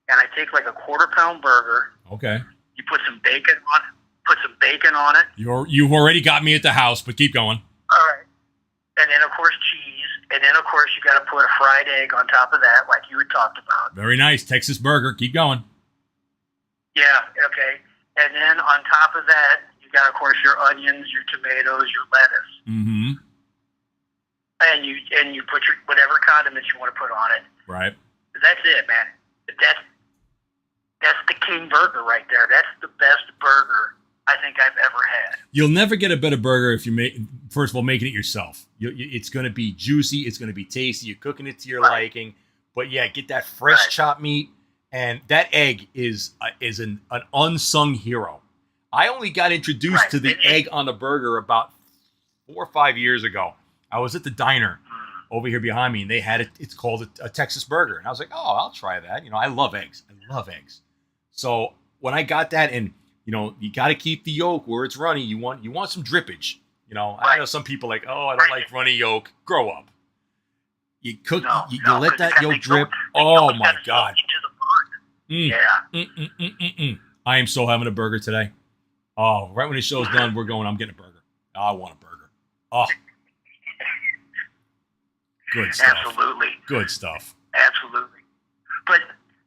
And I take like a quarter-pound burger. Okay. You put some bacon on it. You've already got me at the house, but keep going. All right. And then, of course, cheese. And then, of course, you got to put a fried egg on top of that, like you had talked about. Very nice. Texas burger. Keep going. Yeah, okay. And then on top of that, you got, of course, your onions, your tomatoes, your lettuce. Mm-hmm. And you put your whatever condiments you want to put on it. Right. That's it, man. That's the king burger right there. That's the best burger I think I've ever had. You'll never get a better burger if you first of all, making it yourself. It's going to be juicy. It's going to be tasty. You're cooking it to your liking. But yeah, get that fresh chopped meat. And that egg is an unsung hero. I only got introduced to the egg on the burger about 4 or 5 years ago. I was at the diner over here behind me, and they had it. It's called a Texas burger. And I was like, oh, I'll try that. I love eggs. I love eggs. So when I got that, and you got to keep the yolk where it's runny. You want some drippage. I know some people like, oh, I don't like runny yolk. Grow up. You cook. You let that yolk drip. Oh my God. Yeah. I am so having a burger today. Oh, right when the show's done, I'm getting a burger. I want a burger. Oh. Good stuff. Absolutely. Good stuff. Absolutely. But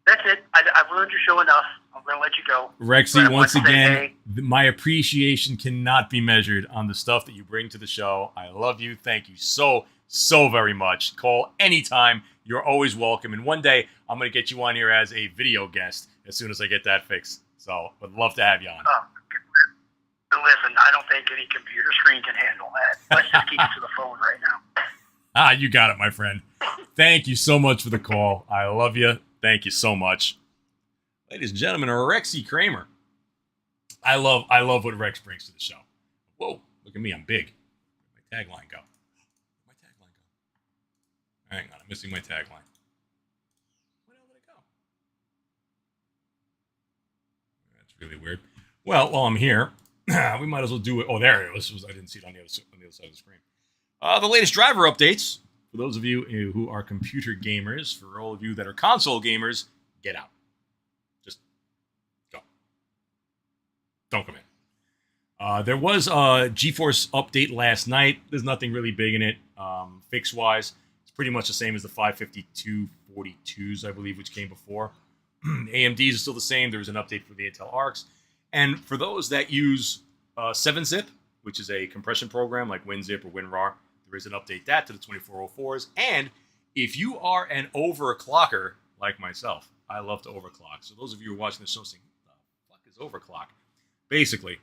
that's it. I've ruined your show enough. I'm going to let you go. Rexy, once again, my appreciation cannot be measured on the stuff that you bring to the show. I love you. Thank you so very much. Call anytime. You're always welcome. And one day, I'm going to get you on here as a video guest as soon as I get that fixed. So, would love to have you on. Listen, I don't think any computer screen can handle that. Let's just keep it to the phone right now. You got it, my friend. Thank you so much for the call. I love you. Thank you so much. Ladies and gentlemen, Rexy Kramer. I love what Rex brings to the show. Whoa, look at me. I'm big. Where'd my tagline go? Hang on, I'm missing my tagline. Where the hell did it go? That's really weird. Well, while I'm here, we might as well do it. Oh, there it was. I didn't see it on the other side of the screen. The latest driver updates. For those of you who are computer gamers, for all of you that are console gamers, get out. Just go. Don't come in. There was a GeForce update last night. There's nothing really big in it, fix-wise. It's pretty much the same as the 55242s, I believe, which came before. AMDs are still the same. There's an update for the Intel Arcs. And for those that use 7-Zip, which is a compression program like WinZip or WinRAR, there is an update that to the 2404s. And if you are an overclocker like myself, I love to overclock. So those of you who are watching the show saying, what the fuck is overclock? Basically,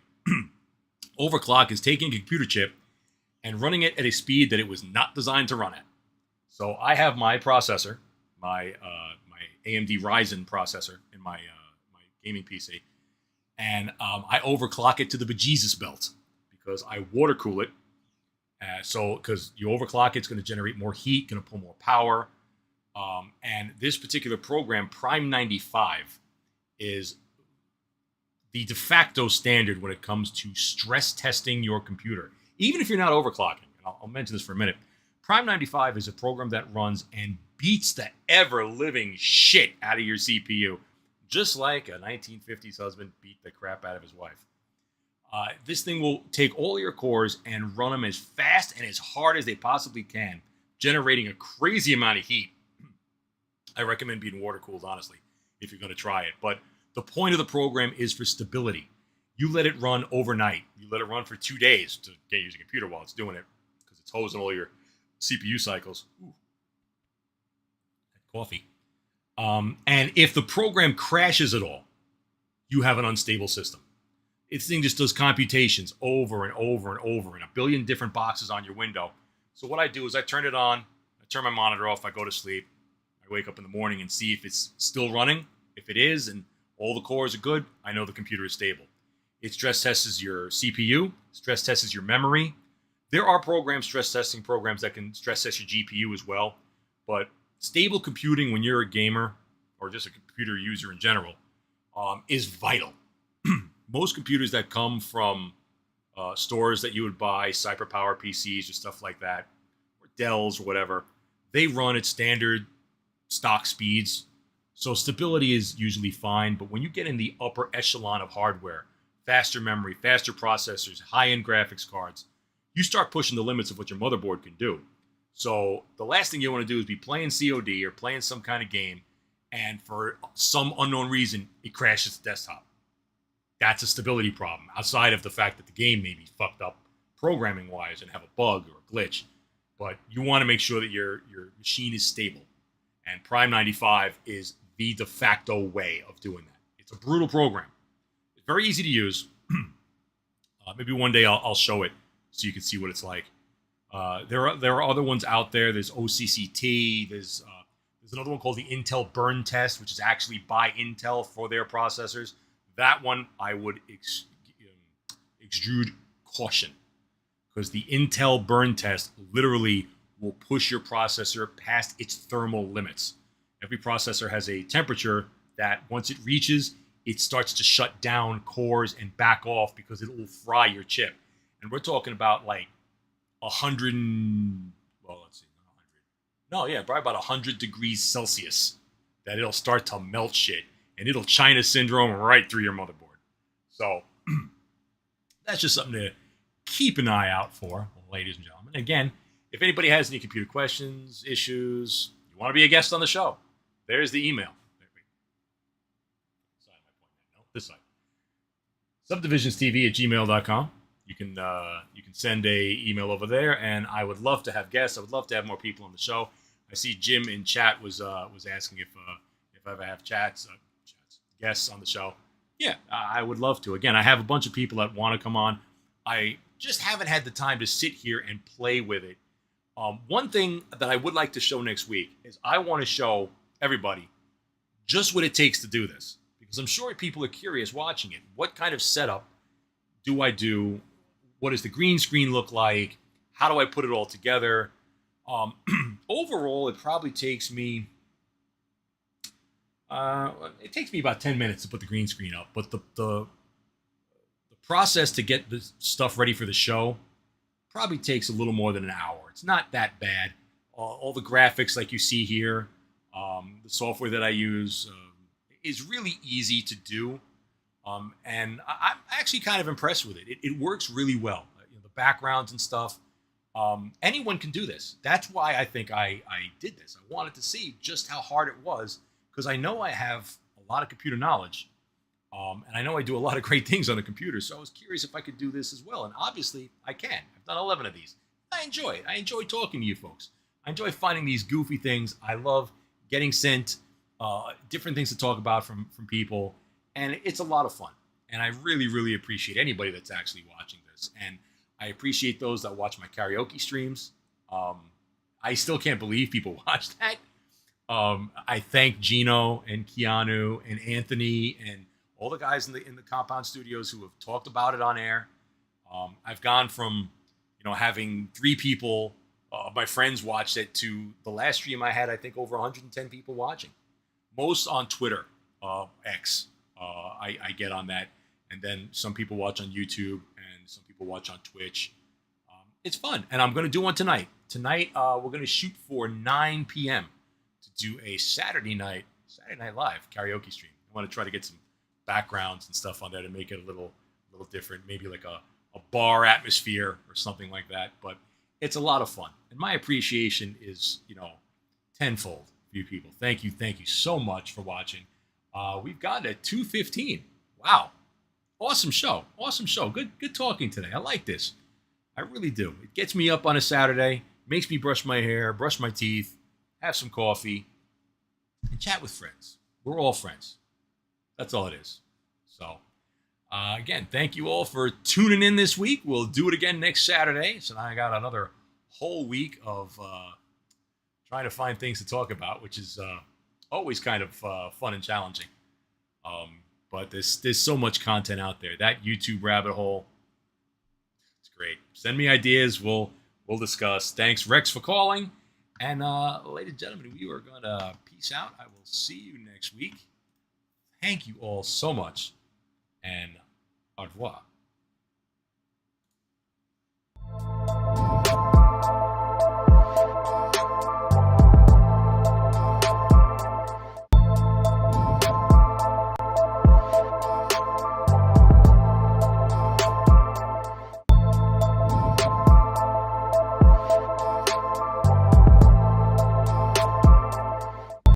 overclock is taking a computer chip and running it at a speed that it was not designed to run at. So I have my processor, my AMD Ryzen processor in my gaming PC, and I overclock it to the bejesus belt because I water cool it. Because you overclock it's going to generate more heat, going to pull more power. And this particular program, Prime 95, is the de facto standard when it comes to stress testing your computer. Even if you're not overclocking, and I'll mention this for a minute. Prime 95 is a program that runs and beats the ever-living shit out of your CPU, just like a 1950s husband beat the crap out of his wife. This thing will take all your cores and run them as fast and as hard as they possibly can, generating a crazy amount of heat. I recommend being water-cooled, honestly, if you're going to try it. But the point of the program is for stability. You let it run overnight. You let it run for 2 days to get using a computer while it's doing it, because it's hosing all your CPU cycles. Ooh. Coffee. And if the program crashes at all, you have an unstable system. This thing just does computations over and over and over in a billion different boxes on your window. So what I do is I turn it on, I turn my monitor off, I go to sleep, I wake up in the morning and see if it's still running. If it is and all the cores are good, I know the computer is stable. It stress tests your CPU, stress tests your memory. There are stress testing programs that can stress test your GPU as well. But stable computing when you're a gamer or just a computer user in general is vital. Most computers that come from stores that you would buy, CyberPower PCs or stuff like that, or Dells or whatever, they run at standard stock speeds. So stability is usually fine. But when you get in the upper echelon of hardware, faster memory, faster processors, high-end graphics cards, you start pushing the limits of what your motherboard can do. So the last thing you want to do is be playing COD or playing some kind of game, and for some unknown reason, it crashes the desktop. That's a stability problem, outside of the fact that the game may be fucked up programming-wise and have a bug or a glitch. But you want to make sure that your machine is stable. And Prime 95 is the de facto way of doing that. It's a brutal program. It's very easy to use. Maybe one day I'll show it so you can see what it's like. There are other ones out there. There's OCCT. There's another one called the Intel Burn Test, which is actually by Intel for their processors. That one I would extrude caution, because the Intel Burn Test literally will push your processor past its thermal limits. Every processor has a temperature that once it reaches, it starts to shut down cores and back off because it will fry your chip. And we're talking about like 100, well, let's see, not 100. No, yeah, probably about 100 degrees Celsius that it'll start to melt shit, and it'll China syndrome right through your motherboard. So that's just something to keep an eye out for, ladies and gentlemen. Again, if anybody has any computer questions, issues, you want to be a guest on the show, there's the email. This side. SuBDivisionsTV@gmail.com. You can send a email over there, and I would love to have guests. I would love to have more people on the show. I see Jim in chat was asking if I ever have guests on the show. Yeah, I would love to. Again, I have a bunch of people that want to come on. I just haven't had the time to sit here and play with it. One thing that I would like to show next week is I want to show everybody just what it takes to do this, because I'm sure people are curious watching it. What kind of setup do I do? What does the green screen look like? How do I put it all together? Overall, it probably takes me about 10 minutes to put the green screen up, but the process to get the stuff ready for the show probably takes a little more than an hour. It's not that bad. All the graphics like you see here, the software that I use is really easy to do. And I'm actually kind of impressed with it. It works really well. The backgrounds and stuff. Anyone can do this. That's why I think I did this. I wanted to see just how hard it was, because I know I have a lot of computer knowledge. And I know I do a lot of great things on a computer. So I was curious if I could do this as well. And obviously I can. I've done 11 of these. I enjoy it. I enjoy talking to you folks. I enjoy finding these goofy things. I love getting sent different things to talk about from people. And it's a lot of fun. And I really, really appreciate anybody that's actually watching this. And I appreciate those that watch my karaoke streams. I still can't believe people watch that. I thank Gino and Keanu and Anthony and all the guys in the Compound Studios who have talked about it on air. I've gone from having 3 people, my friends watched it, to the last stream I had, I think, over 110 people watching. Most on Twitter, X. I get on that, and then some people watch on YouTube, and some people watch on Twitch. It's fun, and I'm going to do one tonight. Tonight, we're going to shoot for 9 p.m. to do a Saturday Night Live karaoke stream. I want to try to get some backgrounds and stuff on there to make it a little different, maybe like a bar atmosphere or something like that. But it's a lot of fun, and my appreciation is tenfold for you people. Thank you so much for watching. We've gotten at 2:15. Wow, awesome show. Good talking today. I like this. I really do. It gets me up on a Saturday, makes me brush my hair, brush my teeth, have some coffee, and chat with friends. We're all friends. That's all it is. So, again, thank you all for tuning in this week. We'll do it again next Saturday. So now I got another whole week of trying to find things to talk about, which is always kind of fun and challenging. But there's so much content out there. That YouTube rabbit hole, it's great. Send me ideas. We'll discuss. Thanks, Rex, for calling. And ladies and gentlemen, we are going to peace out. I will see you next week. Thank you all so much. And au revoir.